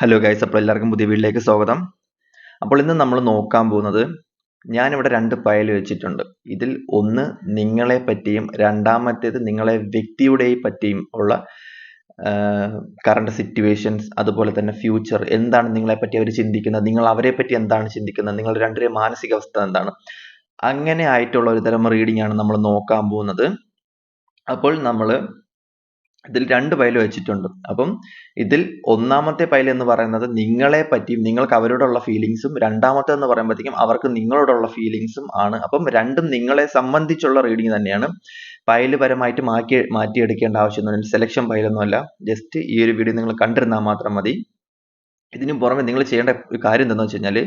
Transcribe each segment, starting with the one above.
Hello guys, അപ്പോൾ എല്ലാവർക്കും പുതിയ വീഡിയോയിലേക്ക് സ്വാഗതം. അപ്പോൾ ഇന്ന് നമ്മൾ നോക്കാൻ പോകുന്നത്, ഞാനിവിടെ 2 ഫയൽ വെച്ചിട്ടുണ്ട്. ഇതിൽ ഒന്ന് നിങ്ങളെ പറ്റിയും രണ്ടാമത്തേത് നിങ്ങളെ വ്യക്തിയുടെ പറ്റിയും ഉള്ള കറണ്ട് സിറ്റുവേഷൻസ്, അതുപോലെ തന്നെ ഫ്യൂച്ചർ എന്താണ് നിങ്ങളെപ്പറ്റി അവർ ചിന്തിക്കുന്നത്, നിങ്ങൾ അവരെ പറ്റി എന്താണ് ചിന്തിക്കുന്നത്, നിങ്ങളുടെ രണ്ടുപേരും മാനസികാവസ്ഥ എന്താണ്, അങ്ങനെ ആയിട്ടുള്ള ഒരു തരം റീഡിംഗ് ആണ് നമ്മൾ നോക്കാൻ പോകുന്നത്. അപ്പോൾ നമ്മൾ ഇതിൽ 2 ഫയൽ വെച്ചിട്ടുണ്ട്. അപ്പം ഇതിൽ ഒന്നാമത്തെ ഫയൽ എന്ന് പറയുന്നത് നിങ്ങളെ പറ്റിയും നിങ്ങൾക്ക് അവരോടുള്ള ഫീലിങ്സും, രണ്ടാമത്തെ എന്ന് പറയുമ്പോഴത്തേക്കും അവർക്ക് നിങ്ങളോടുള്ള ഫീലിങ്സും ആണ്. അപ്പം രണ്ടും നിങ്ങളെ സംബന്ധിച്ചുള്ള റീഡിംഗ് തന്നെയാണ്. ഫയൽ പരമായിട്ട് മാറ്റിയെടുക്കേണ്ട ആവശ്യമൊന്നുമില്ല. സെലക്ഷൻ ഫയലൊന്നുമല്ല. ജസ്റ്റ് ഈ ഒരു വീഡിയോ നിങ്ങൾ കണ്ടിരുന്നാൽ മാത്രം മതി. ഇതിനു പുറമെ നിങ്ങൾ ചെയ്യേണ്ട ഒരു കാര്യം എന്താണെന്ന് വെച്ച് കഴിഞ്ഞാൽ,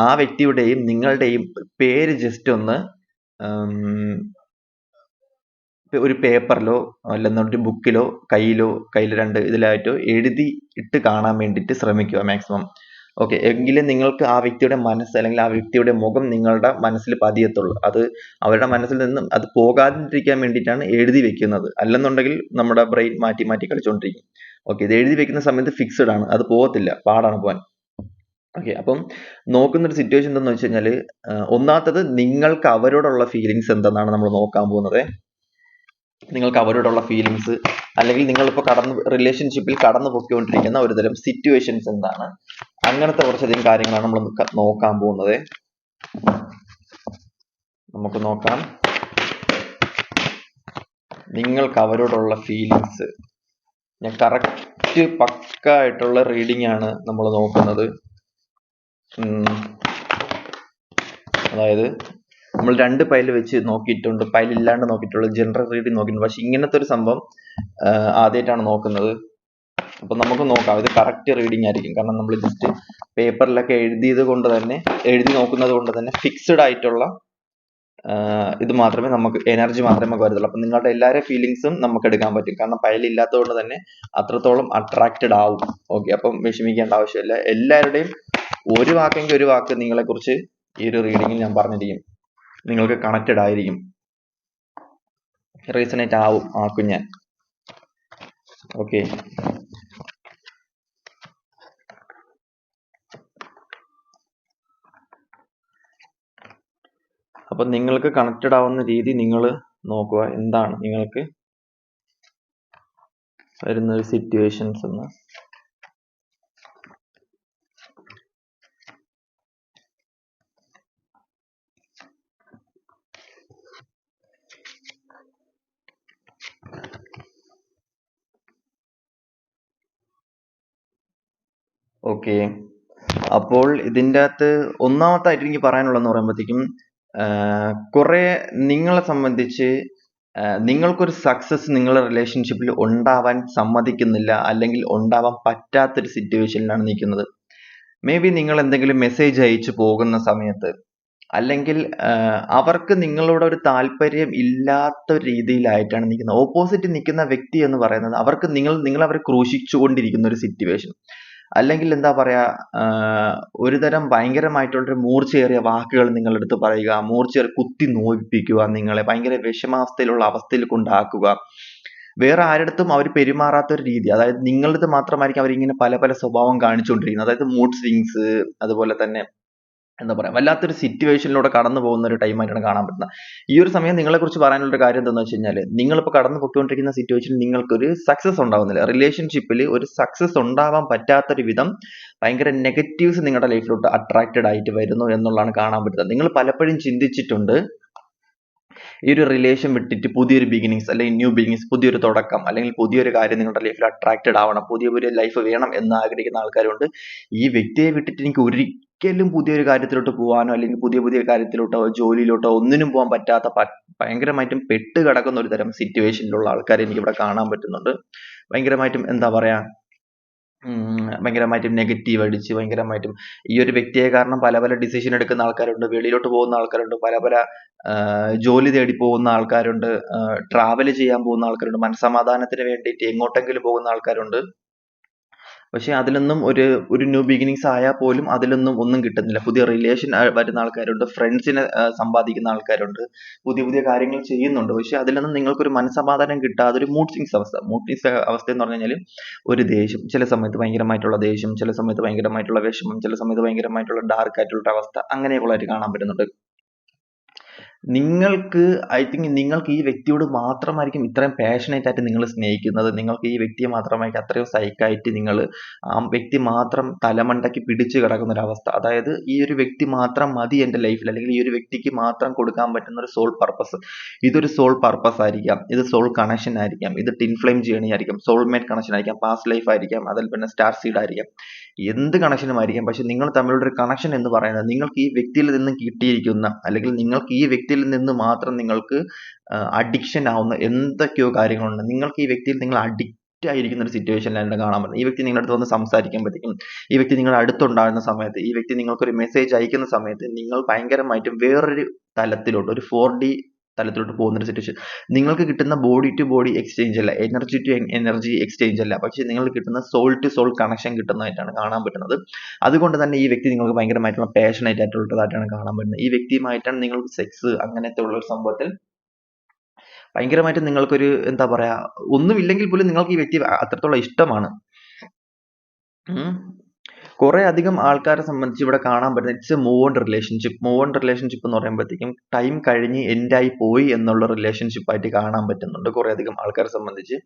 ആ വ്യക്തിയുടെയും നിങ്ങളുടെയും പേര് ജസ്റ്റ് ഒന്ന് ഒരു പേപ്പറിലോ അല്ലെന്നുണ്ടെങ്കിൽ ബുക്കിലോ കയ്യിൽ 2 ഇതിലായിട്ടോ എഴുതി ഇട്ട് കാണാൻ വേണ്ടിയിട്ട് ശ്രമിക്കുക മാക്സിമം. ഓക്കെ, എങ്കിലേ നിങ്ങൾക്ക് ആ വ്യക്തിയുടെ മനസ്സ് അല്ലെങ്കിൽ ആ വ്യക്തിയുടെ മുഖം നിങ്ങളുടെ മനസ്സിൽ പതിയത്തുള്ളൂ. അത് അവരുടെ മനസ്സിൽ നിന്നും അത് പോകാതിരിക്കാൻ വേണ്ടിയിട്ടാണ് എഴുതി വെക്കുന്നത്. അല്ലെന്നുണ്ടെങ്കിൽ നമ്മുടെ ബ്രെയിൻ മാറ്റി കളിച്ചുകൊണ്ടിരിക്കും. ഓക്കെ, ഇത് എഴുതി വെക്കുന്ന സമയത്ത് ഫിക്സഡ് ആണ്, അത് പോകത്തില്ല, പാടാണ് പോകാൻ. ഓക്കെ, അപ്പം നോക്കുന്നൊരു സിറ്റുവേഷൻ എന്താണെന്ന് വെച്ച് കഴിഞ്ഞാൽ, ഒന്നാമത്തത് നിങ്ങൾക്ക് അവരോടുള്ള ഫീലിങ്സ് എന്താണെന്നാണ് നമ്മൾ നോക്കാൻ പോകുന്നത്. നിങ്ങൾക്ക് അവരോടുള്ള ഫീലിങ്സ്, അല്ലെങ്കിൽ നിങ്ങളിപ്പോൾ റിലേഷൻഷിപ്പിൽ കടന്നു പൊയ്ക്കൊണ്ടിരിക്കുന്ന ഒരു തരം സിറ്റുവേഷൻസ് എന്താണ്, അങ്ങനത്തെ കുറച്ചധികം കാര്യങ്ങളാണ് നമ്മൾ നോക്കാൻ പോകുന്നത്. നമുക്ക് നോക്കാം. നിങ്ങൾക്ക് അവരോടുള്ള ഫീലിങ്സ്, ഞാൻ കറക്റ്റ് പക്ക ആയിട്ടുള്ള റീഡിംഗ് ആണ് നമ്മൾ നോക്കുന്നത്. അതായത് നമ്മൾ 2 ഫയൽ വെച്ച് നോക്കിയിട്ടുണ്ട്, ഫയൽ ഇല്ലാണ്ട് നോക്കിയിട്ടുള്ളത്, ജനറൽ റീഡിംഗ് നോക്കിയിട്ടുണ്ട്. പക്ഷെ ഇങ്ങനത്തെ ഒരു സംഭവം ആദ്യമായിട്ടാണ് നോക്കുന്നത്. അപ്പൊ നമുക്ക് നോക്കാം, ഇത് കറക്റ്റ് റീഡിംഗ് ആയിരിക്കും. കാരണം നമ്മൾ ജസ്റ്റ് പേപ്പറിലൊക്കെ എഴുതി നോക്കുന്നത് കൊണ്ട് തന്നെ ഫിക്സഡ് ആയിട്ടുള്ള ഇത് മാത്രമേ നമുക്ക്, എനർജി മാത്രമേ നമുക്ക് വരത്തുള്ളൂ. അപ്പൊ നിങ്ങളുടെ എല്ലാവരുടെ ഫീലിങ്സും നമുക്ക് എടുക്കാൻ പറ്റും. കാരണം ഫയൽ ഇല്ലാത്തത് കൊണ്ട് തന്നെ അത്രത്തോളം അട്രാക്റ്റഡ് ആവും. ഓക്കെ, അപ്പം വിഷമിക്കേണ്ട ആവശ്യമില്ല. എല്ലാവരുടെയും ഒരു വാക്കെങ്കിൽ ഒരു വാക്ക് നിങ്ങളെ കുറിച്ച് ഈ ഒരു റീഡിങ്ങിൽ ഞാൻ പറഞ്ഞിരിക്കും. നിങ്ങൾക്ക് കണക്റ്റഡ് ആയിരിക്കും, റീസണേറ്റ് ആക്കും ഞാൻ. ഓക്കെ, അപ്പൊ നിങ്ങൾക്ക് കണക്റ്റഡ് ആവുന്ന രീതി നിങ്ങൾ നോക്കുക, എന്താണ് നിങ്ങൾക്ക് വരുന്ന ഒരു സിറ്റുവേഷൻസ് എന്ന്. ഓക്കെ, അപ്പോൾ ഇതിൻ്റെ അകത്ത് ഒന്നാമത്തായിട്ട് എനിക്ക് പറയാനുള്ളതെന്ന് പറയുമ്പോഴത്തേക്കും, കുറെ നിങ്ങളെ സംബന്ധിച്ച് നിങ്ങൾക്കൊരു സക്സസ് നിങ്ങളുടെ റിലേഷൻഷിപ്പിൽ ഉണ്ടാവാൻ സമ്മതിക്കുന്നില്ല, അല്ലെങ്കിൽ ഉണ്ടാവാൻ പറ്റാത്തൊരു സിറ്റുവേഷനിലാണ് നിൽക്കുന്നത്. മേ ബി നിങ്ങൾ എന്തെങ്കിലും മെസ്സേജ് അയച്ചു പോകുന്ന സമയത്ത്, അല്ലെങ്കിൽ അവർക്ക് നിങ്ങളോട് ഒരു താല്പര്യം ഇല്ലാത്ത രീതിയിലായിട്ടാണ് നിൽക്കുന്നത്. ഓപ്പോസിറ്റ് നിൽക്കുന്ന വ്യക്തി എന്ന് പറയുന്നത് അവർക്ക് നിങ്ങൾ അവരെ ക്രൂശിച്ചുകൊണ്ടിരിക്കുന്ന ഒരു സിറ്റുവേഷൻ, അല്ലെങ്കിൽ എന്താ പറയാ, ഒരു തരം ഭയങ്കരമായിട്ടുള്ളൊരു മൂർച്ചയേറിയ വാക്കുകൾ നിങ്ങളുടെ അടുത്ത് പറയുക, മൂർച്ചയേറി കുത്തി നോവിപ്പിക്കുക, നിങ്ങളെ ഭയങ്കര വിഷമാവസ്ഥയിലുള്ള അവസ്ഥയിൽ കൊണ്ടാക്കുക. വേറെ ആരുടെടുത്തും അവർ പെരുമാറാത്ത ഒരു രീതി, അതായത് നിങ്ങളുടെ മാത്രമായിരിക്കും അവരിങ്ങനെ പല സ്വഭാവം കാണിച്ചുകൊണ്ടിരിക്കുന്നത്. അതായത് മൂഡ് സ്വിങ്സ്, അതുപോലെ തന്നെ എന്താ പറയാ, വല്ലാത്തൊരു സിറ്റുവേഷനിലൂടെ കടന്നു പോകുന്ന ഒരു ടൈമായിട്ടാണ് കാണാൻ പറ്റുന്നത്. ഈ ഒരു സമയം നിങ്ങളെ കുറിച്ച് പറയാനുള്ള ഒരു കാര്യം എന്താണെന്ന് വെച്ച് കഴിഞ്ഞാൽ, നിങ്ങളിപ്പോൾ കടന്നു പൊയ്ക്കൊണ്ടിരിക്കുന്ന സിറ്റുവേഷനിൽ നിങ്ങൾക്കൊരു സക്സസ് ഉണ്ടാവുന്നില്ല. റിലേഷൻഷിപ്പിൽ ഒരു സക്സസ് ഉണ്ടാവാൻ പറ്റാത്തൊരു വിധം ഭയങ്കര നെഗറ്റീവ്സ് നിങ്ങളുടെ ലൈഫിലോട്ട് അട്രാക്റ്റഡ് ആയിട്ട് വരുന്നു എന്നുള്ളതാണ് കാണാൻ പറ്റുന്നത്. നിങ്ങൾ പലപ്പോഴും ചിന്തിച്ചിട്ടുണ്ട്, ഈ ഒരു റിലേഷൻ വിട്ടിട്ട് പുതിയൊരു ബിഗിനിങ്സ്, അല്ലെങ്കിൽ ന്യൂ ബിഗിനിങ്സ്, പുതിയൊരു തുടക്കം, അല്ലെങ്കിൽ പുതിയൊരു കാര്യം നിങ്ങളുടെ ലൈഫിൽ അട്രാക്റ്റഡ് ആവണം, പുതിയ ലൈഫ് വേണം എന്ന് ആഗ്രഹിക്കുന്ന ആൾക്കാരുണ്ട്. ഈ വ്യക്തിയെ വിട്ടിട്ട് എനിക്ക് ഒരിക്കലും പുതിയൊരു കാര്യത്തിലോട്ട് പോകാനോ, അല്ലെങ്കിൽ പുതിയ കാര്യത്തിലോട്ടോ ജോലിയിലോട്ടോ ഒന്നിനും പോകാൻ പറ്റാത്ത, ഭയങ്കരമായിട്ടും പെട്ട് കിടക്കുന്ന ഒരു തരം സിറ്റുവേഷനിലുള്ള ആൾക്കാരെ എനിക്ക് ഇവിടെ കാണാൻ പറ്റുന്നുണ്ട്. ഭയങ്കരമായിട്ടും എന്താ പറയാ, ഭയങ്കരമായിട്ടും നെഗറ്റീവ് അടിച്ച്, ഭയങ്കരമായിട്ടും ഈ ഒരു വ്യക്തിയെ കാരണം പല ഡിസിഷൻ എടുക്കുന്ന ആൾക്കാരുണ്ട്, വെളിയിലോട്ട് പോകുന്ന ആൾക്കാരുണ്ട്, പല ജോലി തേടി പോകുന്ന ആൾക്കാരുണ്ട്, ട്രാവൽ ചെയ്യാൻ പോകുന്ന ആൾക്കാരുണ്ട്, മനസ്സമാധാനത്തിന് വേണ്ടിയിട്ട് എങ്ങോട്ടെങ്കിലും പോകുന്ന ആൾക്കാരുണ്ട്. പക്ഷെ അതിലൊന്നും ഒരു ന്യൂ ബിഗിനിങ്സ് ആയാൽ പോലും അതിലൊന്നും ഒന്നും കിട്ടുന്നില്ല. പുതിയ റിലേഷൻ വരുന്ന ആൾക്കാരുണ്ട്, ഫ്രണ്ട്സിനെ സമ്പാദിക്കുന്ന ആൾക്കാരുണ്ട്, പുതിയ പുതിയ കാര്യങ്ങൾ ചെയ്യുന്നുണ്ട്. പക്ഷെ അതിലൊന്നും നിങ്ങൾക്കൊരു മനസ്സമാധാനം കിട്ടാതെ ഒരു മൂഡ് സ്വിങ്സ് അവസ്ഥ. മൂഡ് സ്വിങ്സ് അവസ്ഥ എന്ന് പറഞ്ഞു കഴിഞ്ഞാൽ ഒരു ദേഷ്യം, ചില സമയത്ത് ഭയങ്കരമായിട്ടുള്ള ദേഷ്യം, ചില സമയത്ത് ഭയങ്കരമായിട്ടുള്ള വിഷമം, ചില സമയത്ത് ഭയങ്കരമായിട്ടുള്ള ഡാർക്ക് ആയിട്ടുള്ള അവസ്ഥ, അങ്ങനെയൊക്കെയുള്ളതായിട്ട് കാണാൻ പറ്റുന്നുണ്ട്. നിങ്ങൾക്ക് ഐ തിങ്ക് നിങ്ങൾക്ക് ഈ വ്യക്തിയോട് മാത്രമായിരിക്കും ഇത്രയും പാഷനേറ്റ് ആയിട്ട് നിങ്ങൾ സ്നേഹിക്കുന്നത്. നിങ്ങൾക്ക് ഈ വ്യക്തിയെ മാത്രമായിരിക്കും അത്രയും സൈക്കായിട്ട് നിങ്ങൾ ആ വ്യക്തി മാത്രം തലമണ്ടയ്ക്ക് പിടിച്ചു കിടക്കുന്ന ഒരു അവസ്ഥ. അതായത് ഈ ഒരു വ്യക്തി മാത്രം മതി എൻ്റെ ലൈഫിൽ, അല്ലെങ്കിൽ ഈ ഒരു വ്യക്തിക്ക് മാത്രം കൊടുക്കാൻ പറ്റുന്ന ഒരു സോൾ പർപ്പസ്. ഇതൊരു സോൾ പർപ്പസ് ആയിരിക്കാം, ഇത് സോൾ കണക്ഷൻ ആയിരിക്കാം, ഇത് ടിൻ ഫ്ലെയിം ജേണി ആയിരിക്കാം, സോൾമേറ്റ് കണക്ഷൻ ആയിരിക്കാം, പാസ്റ്റ് ലൈഫ് ആയിരിക്കാം, അതിൽ പിന്നെ സ്റ്റാർ സീഡ് ആയിരിക്കാം, എന്ത് കണക്ഷനും ആയിരിക്കാം. പക്ഷെ നിങ്ങൾ തമ്മിലുള്ള ഒരു കണക്ഷൻ എന്ന് പറയുന്നത് നിങ്ങൾക്ക് ഈ വ്യക്തിയിൽ നിന്നും കിട്ടിയിരിക്കുന്ന, അല്ലെങ്കിൽ നിങ്ങൾക്ക് ഈ വ്യക്തിയിൽ നിന്ന് മാത്രം നിങ്ങൾക്ക് അഡിക്ഷൻ ആവുന്ന എന്തൊക്കെയോ കാര്യങ്ങളുണ്ട്. നിങ്ങൾക്ക് ഈ വ്യക്തിയിൽ നിങ്ങൾ അഡിക്റ്റ് ആയിരിക്കുന്ന ഒരു സിറ്റുവേഷനിലാണ് കാണാൻ പറ്റുന്നത്. ഈ വ്യക്തി നിങ്ങളുടെ അടുത്ത് വന്ന് സംസാരിക്കുമ്പോഴത്തേക്കും, ഈ വ്യക്തി നിങ്ങളുടെ അടുത്തുണ്ടാകുന്ന സമയത്ത്, ഈ വ്യക്തി നിങ്ങൾക്കൊരു മെസ്സേജ് അയക്കുന്ന സമയത്ത് നിങ്ങൾ ഭയങ്കരമായിട്ടും വേറൊരു തലത്തിലോട്ട്, ഒരു 4D തലത്തിലോട്ട് പോകുന്ന ഒരു സിറ്റുവേഷൻ. നിങ്ങൾക്ക് കിട്ടുന്ന ബോഡി ടു ബോഡി എക്സ്ചേഞ്ച് അല്ല, എനർജി ടു എനർജി എക്സ്ചേഞ്ച് അല്ല, പക്ഷെ നിങ്ങൾക്ക് കിട്ടുന്ന സോൾ ടു സോൾ കണക്ഷൻ കിട്ടുന്നതായിട്ടാണ് കാണാൻ പറ്റുന്നത്. അതുകൊണ്ട് തന്നെ ഈ വ്യക്തി നിങ്ങൾക്ക് ഭയങ്കരമായിട്ടുള്ള പാഷനേറ്റ് ആയിട്ടുള്ളതായിട്ടാണ് കാണാൻ പറ്റുന്നത്. ഈ വ്യക്തിയുമായിട്ടാണ് നിങ്ങൾക്ക് സെക്സ് അങ്ങനത്തെ ഉള്ള ഒരു സംഭവത്തിൽ ഭയങ്കരമായിട്ട് നിങ്ങൾക്കൊരു എന്താ പറയാ, ഒന്നുമില്ലെങ്കിൽ പോലും നിങ്ങൾക്ക് ഈ വ്യക്തി അത്രത്തോളം ഇഷ്ടമാണ്. കുറെ അധികം ആൾക്കാരെ സംബന്ധിച്ച് ഇവിടെ കാണാൻ പറ്റുന്നത് it's A move on relationship. Move on relationship എന്ന് പറയുമ്പോഴത്തേക്കും ടൈം കഴിഞ്ഞ് എൻഡ് ആയി പോയി എന്നുള്ള റിലേഷൻഷിപ്പ് ആയിട്ട് കാണാൻ പറ്റുന്നുണ്ട് കുറെ അധികം ആൾക്കാരെ സംബന്ധിച്ച്.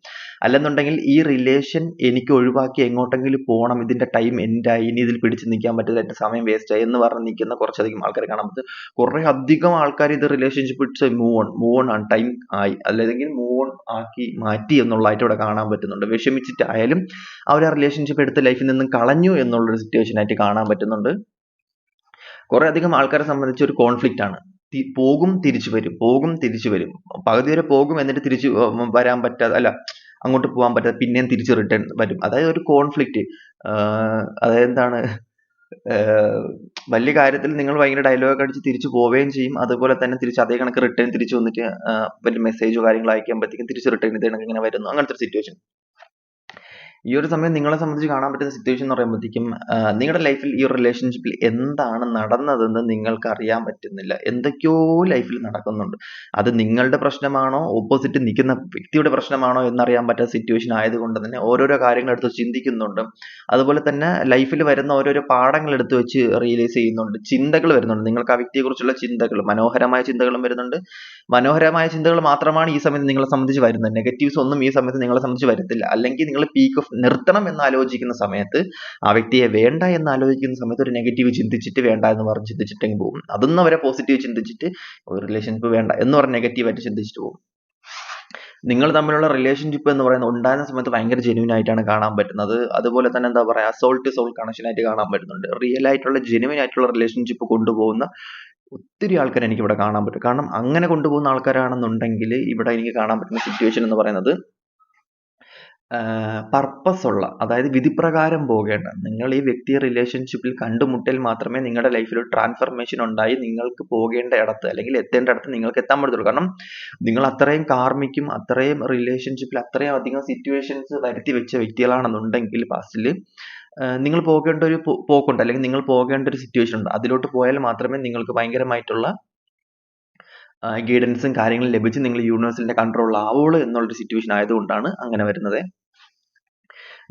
അല്ലെന്നുണ്ടെങ്കിൽ ഈ റിലേഷൻ എനിക്ക് ഒഴിവാക്കി എങ്ങോട്ടെങ്കിലും പോകണം, ഇതിന്റെ ടൈം എൻഡ് ആയി, ഇനി ഇതിൽ പിടിച്ച് നിൽക്കാൻ പറ്റില്ല, എന്റെ സമയം വേസ്റ്റ് ആയി എന്ന് പറഞ്ഞ് നിൽക്കുന്ന കുറച്ചധികം ആൾക്കാരെ കാണാൻ പറ്റും. കുറെ അധികം ആൾക്കാർ ഇത് relationship it's A move on ആണ്, ടൈം ആയി, അല്ലെങ്കിൽ മൂവ് ഓൺ ആക്കി മാറ്റി എന്നുള്ളതായിട്ട് ഇവിടെ കാണാൻ പറ്റുന്നുണ്ട്. വിഷമിച്ചിട്ടായാലും അവർ ആ റിലേഷൻഷിപ്പ് എടുത്ത് ലൈഫിൽ നിന്നും കളഞ്ഞു എന്നുള്ളൊരു സിറ്റുവേഷൻ ആയിട്ട് കാണാൻ പറ്റുന്നുണ്ട്. കുറെ അധികം ആൾക്കാരെ സംബന്ധിച്ച് ഒരു കോൺഫ്ലിക്റ്റ് ആണ്. പോകും തിരിച്ചു വരും, പോകും തിരിച്ചു വരും, പകുതി വരെ പോകും എന്നിട്ട് തിരിച്ചു വരാൻ പറ്റാതെ, അല്ല അങ്ങോട്ട് പോകാൻ പറ്റാതെ പിന്നെയും തിരിച്ച് റിട്ടേൺ വരും. അതായത് ഒരു കോൺഫ്ലിക്റ്റ്. അതായത് എന്താണ്, വലിയ കാര്യത്തിൽ നിങ്ങൾ ഭയങ്കര ഡയലോഗ് അടിച്ച് തിരിച്ചു പോവുകയും ചെയ്യും, അതുപോലെ തന്നെ തിരിച്ച് അതേ കണക്ക് റിട്ടേൺ തിരിച്ചു വന്നിട്ട് വലിയ മെസ്സേജോ കാര്യങ്ങളോ അയക്കുമ്പോഴത്തേക്കും തിരിച്ച് റിട്ടേൺ ഇതേ കണക്ക് ഇങ്ങനെ വരുന്നു, അങ്ങനത്തെ ഒരു സിറ്റുവേഷൻ. ഈ ഒരു സമയം നിങ്ങളെ സംബന്ധിച്ച് കാണാൻ പറ്റുന്ന സിറ്റുവേഷൻ എന്ന് പറയുമ്പോഴത്തേക്കും നിങ്ങളുടെ ലൈഫിൽ ഈ ഒരു റിലേഷൻഷിപ്പിൽ എന്താണ് നടന്നതെന്ന് നിങ്ങൾക്ക് അറിയാൻ പറ്റുന്നില്ല. എന്തൊക്കെയോ ലൈഫിൽ നടക്കുന്നുണ്ട്. അത് നിങ്ങളുടെ പ്രശ്നമാണോ ഓപ്പോസിറ്റ് നിൽക്കുന്ന വ്യക്തിയുടെ പ്രശ്നമാണോ എന്നറിയാൻ പറ്റാത്ത സിറ്റുവേഷൻ ആയതുകൊണ്ട് തന്നെ ഓരോരോ കാര്യങ്ങൾ എടുത്ത് ചിന്തിക്കുന്നുണ്ട്. അതുപോലെ തന്നെ ലൈഫിൽ വരുന്ന ഓരോരോ പാഠങ്ങൾ എടുത്ത് വെച്ച് റിയലൈസ് ചെയ്യുന്നുണ്ട്. ചിന്തകൾ വരുന്നുണ്ട്, നിങ്ങൾക്ക് ആ വ്യക്തിയെക്കുറിച്ചുള്ള ചിന്തകൾ, മനോഹരമായ ചിന്തകളും വരുന്നുണ്ട്. മനോഹരമായ ചിന്തകൾ മാത്രമാണ് ഈ സമയത്ത് നിങ്ങളെ സംബന്ധിച്ച് വരുന്നത്. നെഗറ്റീവ്സ് ഒന്നും ഈ സമയത്ത് നിങ്ങളെ സംബന്ധിച്ച് വരത്തില്ല. അല്ലെങ്കിൽ നിങ്ങൾ പീക്ക് ഓഫ് നിർത്തണം എന്ന് ആലോചിക്കുന്ന സമയത്ത്, ആ വ്യക്തിയെ വേണ്ട എന്ന് ആലോചിക്കുന്ന സമയത്ത് ഒരു നെഗറ്റീവ് ചിന്തിച്ചിട്ട് വേണ്ട എന്ന് പറഞ്ഞ് ചിന്തിച്ചിട്ടെങ്കിൽ പോകും. അതൊന്നും അവരെ പോസിറ്റീവ് ചിന്തിച്ചിട്ട് ഒരു റിലേഷൻഷിപ്പ് വേണ്ട എന്ന് പറഞ്ഞ് നെഗറ്റീവായിട്ട് ചിന്തിച്ചിട്ട് പോകും. നിങ്ങൾ തമ്മിലുള്ള റിലേഷൻഷിപ്പ് എന്ന് പറയുന്നത് ഉണ്ടാകുന്ന സമയത്ത് ഭയങ്കര ജെന്യൂൻ ആയിട്ടാണ് കാണാൻ പറ്റുന്നത്. അതുപോലെ തന്നെ എന്താ പറയാ, സോൾ ടു സോൾ കണക്ഷൻ ആയിട്ട് കാണാൻ പറ്റുന്നുണ്ട്. റിയൽ ആയിട്ടുള്ള ജെന്യൂൻ ആയിട്ടുള്ള റിലേഷൻഷിപ്പ് കൊണ്ടുപോകുന്ന ഒത്തിരി ആൾക്കാരെ എനിക്ക് ഇവിടെ കാണാൻ പറ്റും. കാരണം അങ്ങനെ കൊണ്ടുപോകുന്ന ആൾക്കാരാണെന്നുണ്ടെങ്കിൽ ഇവിടെ എനിക്ക് കാണാൻ പറ്റുന്ന സിറ്റുവേഷൻ എന്ന് പറയുന്നത് പർപ്പസ് ഉള്ള, അതായത് വിധിപ്രകാരം പോകേണ്ട, നിങ്ങൾ ഈ വ്യക്തിയെ റിലേഷൻഷിപ്പിൽ കണ്ടുമുട്ടിയാൽ മാത്രമേ നിങ്ങളുടെ ലൈഫിൽ ഒരു ട്രാൻസ്ഫർമേഷൻ ഉണ്ടായി നിങ്ങൾക്ക് പോകേണ്ട ഇടത്ത്, അല്ലെങ്കിൽ എത്തേണ്ട ഇടത്ത് നിങ്ങൾക്ക് എത്താൻ പറ്റത്തുള്ളൂ. കാരണം നിങ്ങൾ അത്രയും കാർമിക്കും അത്രയും റിലേഷൻഷിപ്പിൽ അത്രയും അധികം സിറ്റുവേഷൻസ് വരുത്തി വെച്ച വ്യക്തികളാണെന്നുണ്ടെങ്കിൽ പാസ്റ്റിൽ നിങ്ങൾ പോകേണ്ട ഒരു പോക്കുണ്ട്, അല്ലെങ്കിൽ നിങ്ങൾ പോകേണ്ട ഒരു സിറ്റുവേഷൻ ഉണ്ട്. അതിലോട്ട് പോയാൽ മാത്രമേ നിങ്ങൾക്ക് ഭയങ്കരമായിട്ടുള്ള ഗൈഡൻസും കാര്യങ്ങളും ലഭിച്ച് നിങ്ങൾ യൂണിവേഴ്സിന്റെ കൺട്രോൾ ആവുള്ളൂ എന്നുള്ളൊരു സിറ്റുവേഷൻ ആയതുകൊണ്ടാണ് അങ്ങനെ വരുന്നത്.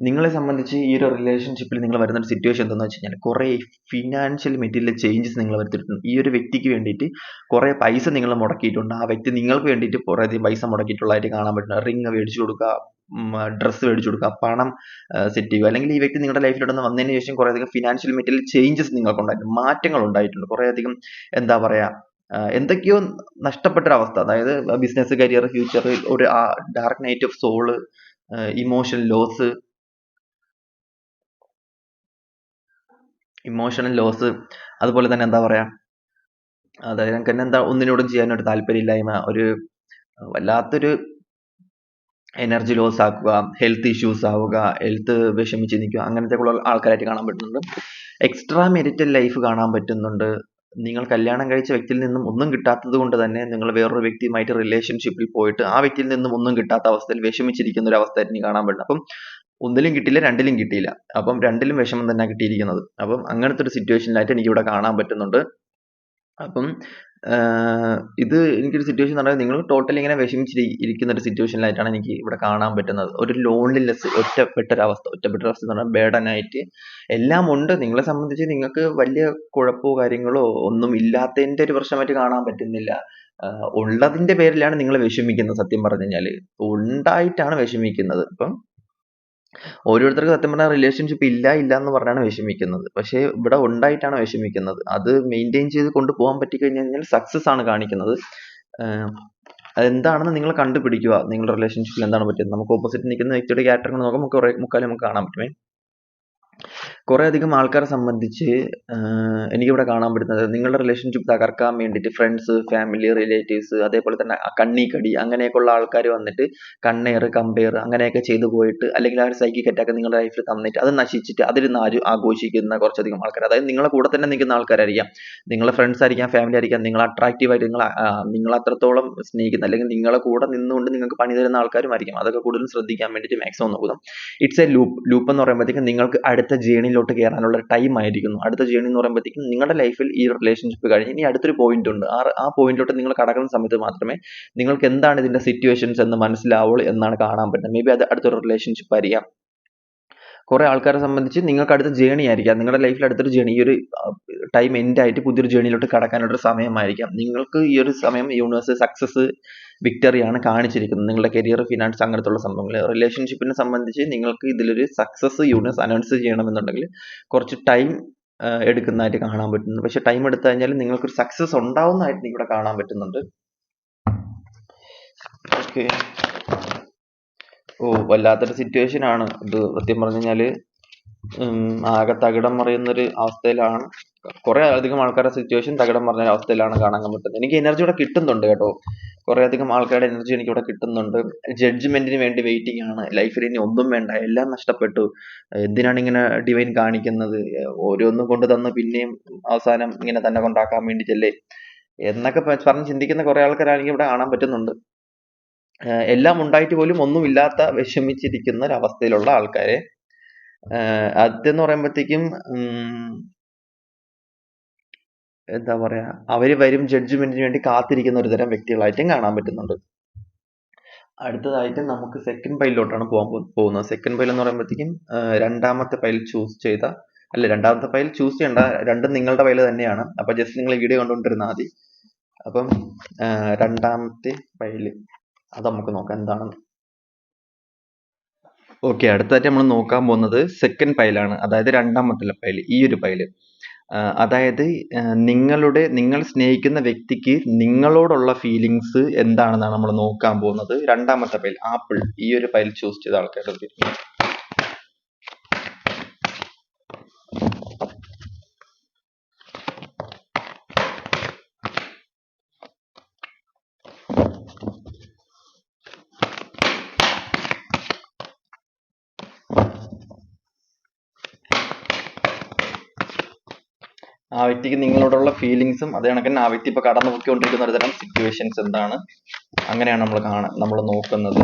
നിങ്ങളെ സംബന്ധിച്ച് ഈ ഒരു റിലേഷൻഷിപ്പിൽ നിങ്ങൾ വരുന്ന ഒരു സിറ്റുവേഷൻ എന്താണെന്ന് വെച്ച് കഴിഞ്ഞാൽ കുറെ ഫിനാൻഷ്യൽ മെറ്റീരിയൽ ചേഞ്ചസ് നിങ്ങൾ വരുത്തിയിട്ടുണ്ട്. ഈ ഒരു വ്യക്തിക്ക് വേണ്ടിയിട്ട് കുറെ പൈസ നിങ്ങൾ മുടക്കിയിട്ടുണ്ട്. ആ വ്യക്തി നിങ്ങൾക്ക് വേണ്ടിയിട്ട് കുറെ അധികം പൈസ മുടക്കിയിട്ടുള്ളതായിട്ട് കാണാൻ പറ്റുന്നത്. റിങ് മേടിച്ചു കൊടുക്കുക, ഡ്രസ്സ് മേടിച്ചു കൊടുക്കുക, പണം സെറ്റ് ചെയ്യുക, അല്ലെങ്കിൽ ഈ വ്യക്തി നിങ്ങളുടെ ലൈഫിലോട്ട് വന്നതിന് ശേഷം കുറെ അധികം ഫിനാൻഷ്യൽ മെറ്റീരിയൽ ചേഞ്ചസ് നിങ്ങൾക്ക് ഉണ്ടായിട്ടുണ്ട്, മാറ്റങ്ങൾ ഉണ്ടായിട്ടുണ്ട്. കുറെ അധികം എന്താ പറയാ, എന്തൊക്കെയോ നഷ്ടപ്പെട്ടൊരവസ്ഥ. അതായത് ബിസിനസ്, കരിയർ, ഫ്യൂച്ചറിൽ ഒരു dark night of soul, emotional loss, അതുപോലെ തന്നെ എന്താ പറയാ, അതായത് എനിക്ക് തന്നെ എന്താ ഒന്നിനോടും ചെയ്യാനൊരു താല്പര്യമില്ലായ്മ, ഒരു വല്ലാത്തൊരു എനർജി ലോസ് ആക്കുക, ഹെൽത്ത് ഇഷ്യൂസ് ആവുക, ഹെൽത്ത് വിഷമിച്ച് നിൽക്കുക, അങ്ങനത്തെ ഉള്ള ആൾക്കാരായിട്ട് കാണാൻ പറ്റുന്നുണ്ട്. എക്സ്ട്രാ മെരിറ്റൽ ലൈഫ് കാണാൻ പറ്റുന്നുണ്ട്. നിങ്ങൾ കല്യാണം കഴിച്ച വ്യക്തിയിൽ നിന്നും ഒന്നും കിട്ടാത്തത് കൊണ്ട് തന്നെ നിങ്ങൾ വേറൊരു വ്യക്തിയുമായിട്ട് റിലേഷൻഷിപ്പിൽ പോയിട്ട് ആ വ്യക്തിയിൽ നിന്നും ഒന്നും കിട്ടാത്ത അവസ്ഥയിൽ വിഷമിച്ചിരിക്കുന്ന ഒരു അവസ്ഥ എനിക്ക് കാണാൻ പറ്റുന്നത്. അപ്പം ഒന്നിലും കിട്ടിയില്ല, രണ്ടിലും കിട്ടിയില്ല. അപ്പം രണ്ടിലും വിഷമം തന്നെ കിട്ടിയിരിക്കുന്നത്. അപ്പം അങ്ങനത്തെ ഒരു സിറ്റുവേഷനിലായിട്ട് എനിക്കിവിടെ കാണാൻ പറ്റുന്നുണ്ട്. അപ്പം ഇത് എനിക്കൊരു സിറ്റുവേഷൻ എന്ന് പറഞ്ഞാൽ നിങ്ങൾ ടോട്ടലി ഇങ്ങനെ ഇരിക്കുന്ന ഒരു സിറ്റുവേഷനിലായിട്ടാണ് എനിക്ക് ഇവിടെ കാണാൻ പറ്റുന്നത്. ഒരു ലോൺലിനെസ്, ഒറ്റപ്പെട്ട ഒരവസ്ഥ എന്ന് പറഞ്ഞാൽ ബേർഡൻ ആയിട്ട് എല്ലാം ഉണ്ട്. നിങ്ങളെ സംബന്ധിച്ച് നിങ്ങൾക്ക് വലിയ കുഴപ്പമോ കാര്യങ്ങളോ ഒന്നും ഇല്ലാത്തതിന്റെ ഒരു പ്രശ്നമായിട്ട് കാണാൻ പറ്റുന്നില്ല. ഉള്ളതിന്റെ പേരിലാണ് നിങ്ങൾ വിഷമിക്കുന്നത്. സത്യം പറഞ്ഞു കഴിഞ്ഞാല് ഉണ്ടായിട്ടാണ് വിഷമിക്കുന്നത്. അപ്പം ഓരോരുത്തർക്ക് സത്യം പറഞ്ഞാൽ റിലേഷൻഷിപ്പ് ഇല്ല എന്ന് പറഞ്ഞാണ് വിഷമിക്കുന്നത്. പക്ഷേ ഇവിടെ ഉണ്ടായിട്ടാണ് വിഷമിക്കുന്നത്. അത് മെയിൻറ്റെയിൻ ചെയ്ത് കൊണ്ടുപോകാൻ പറ്റിക്കഴിഞ്ഞാൽ സക്സസ് ആണ് കാണിക്കുന്നത്. അതെന്താണെന്ന് നിങ്ങൾ കണ്ടുപിടിക്കുക. നിങ്ങളുടെ റിലേഷൻഷിപ്പിൽ എന്താണ് പറ്റുന്നത്. നമുക്ക് ഓപ്പോസിറ്റ് നിൽക്കുന്ന വ്യക്തിയുടെ ക്യാരക്ടർ നോക്കുമ്പോൾ മുക്കാലും നമുക്ക് കാണാൻ പറ്റുമേ. കുറെ അധികം ആൾക്കാരെ സംബന്ധിച്ച് എനിക്കിവിടെ കാണാൻ പറ്റുന്നത് നിങ്ങളുടെ റിലേഷൻഷിപ്പ് തകർക്കാൻ വേണ്ടിയിട്ട് ഫ്രണ്ട്സ്, ഫാമിലി, റിലേറ്റീവ്സ്, അതേപോലെ തന്നെ കണ്ണി അങ്ങനെയൊക്കെയുള്ള ആൾക്കാർ വന്നിട്ട് കമ്പയർ അങ്ങനെയൊക്കെ ചെയ്തു പോയിട്ട്, അല്ലെങ്കിൽ ആ ഒരു സൈക്കിക് അറ്റാക്ക് നിങ്ങളുടെ ലൈഫിൽ തന്നിട്ട് അത് നശിച്ചിട്ട് അതിരുന്ന് ആഘോഷിക്കുന്ന കുറച്ചധികം ആൾക്കാർ, അതായത് നിങ്ങളെ കൂടെ തന്നെ നിൽക്കുന്ന ആൾക്കാരായിരിക്കാം, നിങ്ങളെ ഫ്രണ്ട്സ് ആയിരിക്കാം, ഫാമിലി ആയിരിക്കാം, നിങ്ങൾ അട്രാക്റ്റീവ് ആയിട്ട് നിങ്ങൾ അത്രത്തോളം സ്നേഹിക്കുന്ന, അല്ലെങ്കിൽ നിങ്ങളെ കൂടെ നിന്നുകൊണ്ട് നിങ്ങൾക്ക് പണി തരുന്ന ആൾക്കാരുമായിരിക്കും. അതൊക്കെ കൂടുതലും ശ്രദ്ധിക്കാൻ വേണ്ടിയിട്ട് മാക്സിമം നോക്കുക. ഇറ്റ്സ് എ ലൂപ്പ് എന്ന് പറയുമ്പോഴത്തേക്കും നിങ്ങൾക്ക് അടുത്ത ജേണിയിലോട്ട് കയറാനുള്ള ടൈം ആയിരിക്കുന്നു. അടുത്ത ജേണി എന്ന് പറയുമ്പോഴത്തേക്കും നിങ്ങളുടെ ലൈഫിൽ ഈ റിലേഷൻഷിപ്പ് കഴിഞ്ഞ് ഇനി അടുത്തൊരു പോയിന്റ് ഉണ്ട്. ആ പോയിന്റിലോട്ട് നിങ്ങൾ കടക്കുന്ന സമയത്ത് മാത്രമേ നിങ്ങൾക്ക് എന്താണ് ഇതിന്റെ സിറ്റുവേഷൻസ് എന്ന് മനസ്സിലാവുള്ളൂ എന്നാണ് കാണാൻ പറ്റുന്നത്. മേ ബി അത് അടുത്തൊരു റിലേഷൻഷിപ്പ് ആയിരിക്കാം. കുറെ ആൾക്കാരെ സംബന്ധിച്ച് നിങ്ങൾക്ക് അടുത്ത ജേണി ആയിരിക്കാം, നിങ്ങളുടെ ലൈഫിൽ അടുത്തൊരു ജേണി, ഈ ഒരു ടൈം എൻഡ് ആയിട്ട് പുതിയൊരു ജേണിയിലോട്ട് കടക്കാനുള്ള ഒരു സമയമായിരിക്കാം. നിങ്ങൾക്ക് ഈ ഒരു സമയം യൂണിവേഴ്സ് സക്സസ്, വിക്ടറിയാണ് കാണിച്ചിരിക്കുന്നത്. നിങ്ങളുടെ കരിയർ, ഫിനാൻസ്, അങ്ങനത്തുള്ള സംഭവങ്ങൾ. റിലേഷൻഷിപ്പിനെ സംബന്ധിച്ച് നിങ്ങൾക്ക് ഇതിലൊരു സക്സസ് യൂണിവേഴ്സ് അനൗൺസ് ചെയ്യണമെന്നുണ്ടെങ്കിൽ കുറച്ച് ടൈം എടുക്കുന്നതായിട്ട് കാണാൻ പറ്റുന്നു. പക്ഷെ ടൈം എടുത്തു കഴിഞ്ഞാൽ നിങ്ങൾക്കൊരു സക്സസ് ഉണ്ടാവുന്നതായിട്ട് ഇവിടെ കാണാൻ പറ്റുന്നുണ്ട്. ഓക്കെ, വല്ലാത്തൊരു സിറ്റുവേഷൻ ആണ് ഇത്. സത്യം പറഞ്ഞു കഴിഞ്ഞാല് ആകെ തകിടം മറിയുന്നൊരു അവസ്ഥയിലാണ്. കുറെ അധികം ആൾക്കാരുടെ സിറ്റുവേഷൻ തകിടം മറിഞ്ഞ അവസ്ഥയിലാണ് കാണാൻ പറ്റുന്നത്. എനിക്ക് എനർജി ഇവിടെ കിട്ടുന്നുണ്ട് കേട്ടോ. കുറെ അധികം ആൾക്കാരുടെ എനർജി എനിക്ക് ഇവിടെ കിട്ടുന്നുണ്ട്. ജഡ്ജ്മെന്റിന് വേണ്ടി വെയിറ്റിംഗ് ആണ്. ലൈഫിൽ ഇനി ഒന്നും വേണ്ട, എല്ലാം നഷ്ടപ്പെട്ടു, എന്തിനാണ് ഇങ്ങനെ ഡിവൈൻ കാണിക്കുന്നത്, ഓരോന്നും കൊണ്ട് തന്ന് പിന്നെയും അവസാനം ഇങ്ങനെ തന്നെ കൊണ്ടാക്കാൻ വേണ്ടിയിട്ടല്ലേ എന്നൊക്കെ പറഞ്ഞ് ചിന്തിക്കുന്ന കുറെ ആൾക്കാരെ എനിക്ക് ഇവിടെ കാണാൻ പറ്റുന്നുണ്ട്. എല്ലാം ഉണ്ടായിട്ട് പോലും ഒന്നുമില്ലാത്ത വിഷമിച്ചിരിക്കുന്ന ഒരു അവസ്ഥയിലുള്ള ആൾക്കാരെ അതെന്ന് പറയുമ്പോഴത്തേക്കും എന്താ പറയാ, അവര് വരും ജഡ്ജ്മെന്റിന് വേണ്ടി കാത്തിരിക്കുന്ന ഒരു തരം വ്യക്തികളായിട്ടും കാണാൻ പറ്റുന്നുണ്ട്. അടുത്തതായിട്ട് നമുക്ക് സെക്കൻഡ് പൈലിലോട്ടാണ് പോകുന്നത്. സെക്കൻഡ് പൈൽ എന്ന് പറയുമ്പോഴത്തേക്കും രണ്ടാമത്തെ പൈൽ ചൂസ് ചെയ്യണ്ട, രണ്ടും നിങ്ങളുടെ പൈൽ തന്നെയാണ്. അപ്പൊ ജസ്റ്റ് നിങ്ങൾ വീഡിയോ കണ്ടുകൊണ്ടിരുന്നാൽ മതി. അപ്പം രണ്ടാമത്തെ പൈല് അത് നമുക്ക് നോക്കാം എന്താണെന്ന്. ഓക്കെ, അടുത്തായിട്ട് നമ്മൾ നോക്കാൻ പോകുന്നത് സെക്കൻഡ് പൈലാണ്, അതായത് രണ്ടാമത്തെ പൈല്. ഈ ഒരു പൈല് അതായത് നിങ്ങൾ സ്നേഹിക്കുന്ന വ്യക്തിക്ക് നിങ്ങളോടുള്ള ഫീലിങ്സ് എന്താണെന്നാണ് നമ്മൾ നോക്കാൻ പോകുന്നത്. രണ്ടാമത്തെ പൈൽ ആപ്പിൾ. ഈ ഒരു പൈൽ ചൂസ് ചെയ്ത ആൾക്കാരുടെ ആ വ്യക്തിക്ക് നിങ്ങളോടുള്ള ഫീലിങ്സും അതേ കണക്ക് ആ വ്യക്തി ഇപ്പൊ കടന്നു പോയിക്കൊണ്ടിരിക്കുന്ന ഒരു തരം സിറ്റുവേഷൻസ് എന്താണ്, അങ്ങനെയാണ് നമ്മൾ നോക്കുന്നത്.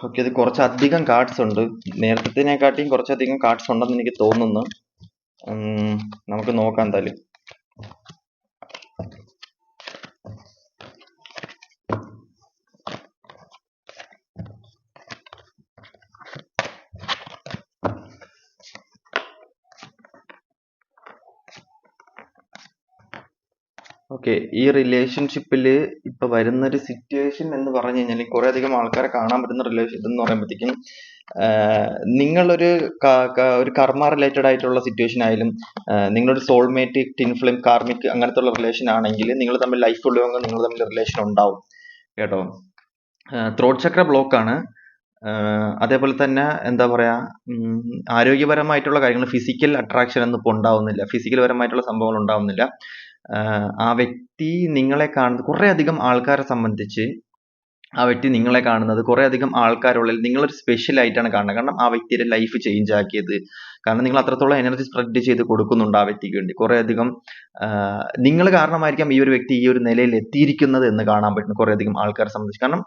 ഓക്കെ, ഇത് കുറച്ചധികം കാർഡ്സ് ഉണ്ട്. നേരത്തേതിനെക്കാട്ടിയും കുറച്ചധികം കാർഡ്സ് ഉണ്ടെന്ന് എനിക്ക് തോന്നുന്നു. നമുക്ക് നോക്കാം എന്തായാലും. ഓക്കെ, ഈ റിലേഷൻഷിപ്പിൽ ഇപ്പൊ വരുന്ന ഒരു സിറ്റുവേഷൻ എന്ന് പറഞ്ഞു കഴിഞ്ഞാൽ കുറെ അധികം ആൾക്കാരെ കാണാൻ പറ്റുന്ന റിലേഷൻ എന്ന് പറയുമ്പോഴത്തേക്കും നിങ്ങളൊരു കർമ്മ റിലേറ്റഡ് ആയിട്ടുള്ള സിറ്റുവേഷൻ ആയാലും, നിങ്ങളൊരു സോൾമേറ്റ്, ടിൻ ഫ്ലെയിം, കാർമിക് അങ്ങനത്തെ ഉള്ള റിലേഷൻ ആണെങ്കിൽ നിങ്ങൾ തമ്മിൽ ലൈഫ് ലോങ് നിങ്ങൾ തമ്മിൽ റിലേഷൻ ഉണ്ടാവും കേട്ടോ. ത്രോട്ട് ചക്ര ബ്ലോക്ക് ആണ്. അതേപോലെ തന്നെ എന്താ പറയാ ആരോഗ്യപരമായിട്ടുള്ള കാര്യങ്ങൾ ഫിസിക്കൽ അട്രാക്ഷൻ ഒന്നും ഇപ്പോൾ ഉണ്ടാവുന്നില്ല. ഫിസിക്കൽ പരമായിട്ടുള്ള സംഭവങ്ങൾ ഉണ്ടാവുന്നില്ല. ആ വ്യക്തി നിങ്ങളെ കാണുന്നത് കുറേ അധികം ആൾക്കാരെ സംബന്ധിച്ച് ആ വ്യക്തി നിങ്ങളെ കാണുന്നത് കുറേ അധികം ആൾക്കാരുള്ളിൽ നിങ്ങളൊരു സ്പെഷ്യൽ ആയിട്ടാണ് കാണുന്നത്. കാരണം ആ വ്യക്തിയുടെ ലൈഫ് ചേഞ്ച് ആക്കിയത്. കാരണം നിങ്ങൾ അത്രത്തോളം എനർജി സ്പ്രെഡ് ചെയ്ത് കൊടുക്കുന്നുണ്ട് ആ വ്യക്തിക്ക് വേണ്ടി. കുറേ അധികം നിങ്ങൾ കാരണമായിരിക്കാം ഈ ഒരു വ്യക്തി ഈ ഒരു നിലയിൽ എത്തിയിരിക്കുന്നത് എന്ന് കാണാൻ പറ്റും കുറേ അധികം ആൾക്കാരെ സംബന്ധിച്ച്. കാരണം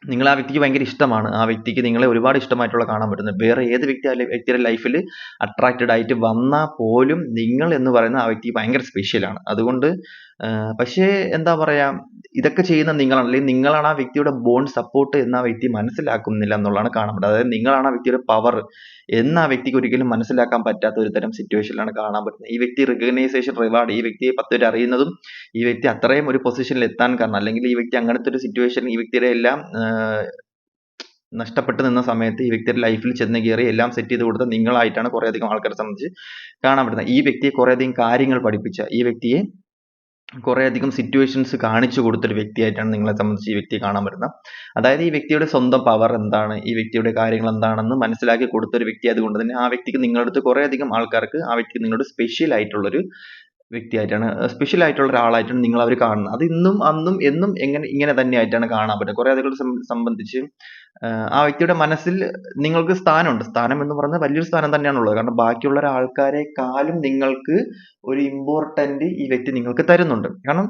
നിങ്ങൾ ആ വ്യക്തിക്ക് ഭയങ്കര ഇഷ്ടമാണ്. ആ വ്യക്തിക്ക് നിങ്ങളെ ഒരുപാട് ഇഷ്ടമായിട്ടുള്ള കാണാൻ പറ്റുന്നത്. വേറെ ഏത് വ്യക്തിയുടെ ലൈഫിൽ അട്രാക്റ്റഡ് ആയിട്ട് വന്നാൽ പോലും നിങ്ങൾ എന്ന് പറയുന്ന ആ വ്യക്തി ഭയങ്കര സ്പെഷ്യൽ ആണ്. അതുകൊണ്ട് പക്ഷേ എന്താ പറയാ ഇതൊക്കെ ചെയ്യുന്ന നിങ്ങളാണ്, അല്ലെങ്കിൽ നിങ്ങളാണ് ആ വ്യക്തിയുടെ ബോണ്ട് സപ്പോർട്ട് എന്ന് ആ വ്യക്തി മനസ്സിലാക്കുന്നില്ല എന്നുള്ളതാണ് കാണാൻ പറ്റുന്നത്. അതായത് നിങ്ങളാണ് ആ വ്യക്തിയുടെ പവർ എന്ന് ആ വ്യക്തിക്ക് ഒരിക്കലും മനസ്സിലാക്കാൻ പറ്റാത്ത ഒരു തരം സിറ്റുവേഷനിലാണ് കാണാൻ പറ്റുന്നത്. ഈ വ്യക്തി റിക്കഗ്നൈസേഷൻ റിവാർഡ്, ഈ വ്യക്തിയെ 10 പേര് അറിയുന്നതും ഈ വ്യക്തി അത്രയും ഒരു പൊസിഷനിൽ എത്താൻ കാരണം, അല്ലെങ്കിൽ ഈ വ്യക്തി അങ്ങനത്തെ ഒരു സിറ്റുവേഷൻ ഈ വ്യക്തിയുടെ എല്ലാം നഷ്ടപ്പെട്ട് നിന്ന സമയത്ത് ഈ വ്യക്തിയുടെ ലൈഫിൽ ചെന്ന് കയറി എല്ലാം സെറ്റ് ചെയ്ത് കൊടുത്ത നിങ്ങളായിട്ടാണ് കുറേ അധികം ആൾക്കാരെ സംബന്ധിച്ച് കാണാൻ പറ്റുന്നത്. ഈ വ്യക്തിയെ കുറേ അധികം കാര്യങ്ങൾ പഠിപ്പിച്ച, ഈ വ്യക്തിയെ കുറേ അധികം സിറ്റുവേഷൻസ് കാണിച്ചു കൊടുത്തൊരു വ്യക്തിയായിട്ടാണ് നിങ്ങളെ സംബന്ധിച്ച് ഈ വ്യക്തിയെ കാണാൻ പറ്റുന്നത്. അതായത് ഈ വ്യക്തിയുടെ സ്വന്തം പവർ എന്താണ്, ഈ വ്യക്തിയുടെ കാര്യങ്ങൾ എന്താണെന്ന് മനസ്സിലാക്കി കൊടുത്തൊരു വ്യക്തി ആയതുകൊണ്ട് തന്നെ ആ വ്യക്തിക്ക് നിങ്ങളുടെ അടുത്ത് കുറേ അധികം ആൾക്കാർക്ക് ആ വ്യക്തിക്ക് നിങ്ങളോട് സ്പെഷ്യൽ ആയിട്ടുള്ളൊരു വ്യക്തിയായിട്ടാണ്, സ്പെഷ്യൽ ആയിട്ടുള്ള ഒരാളായിട്ടാണ് നിങ്ങൾ അവർ കാണുന്നത്. അത് ഇന്നും അന്നും എന്നും ഇങ്ങനെ തന്നെയായിട്ടാണ് കാണാൻ പറ്റുക. കുറേ ആളുകളെ സംബന്ധിച്ച് ആ വ്യക്തിയുടെ മനസ്സിൽ നിങ്ങൾക്ക് സ്ഥാനമുണ്ട്. സ്ഥാനം എന്ന് പറയുന്നത് വലിയൊരു സ്ഥാനം തന്നെയാണുള്ളത്. കാരണം ബാക്കിയുള്ള ആൾക്കാരെക്കാളും നിങ്ങൾക്ക് ഒരു ഇമ്പോർട്ടന്റ് ഈ വ്യക്തി നിങ്ങൾക്ക് തരുന്നുണ്ട്. കാരണം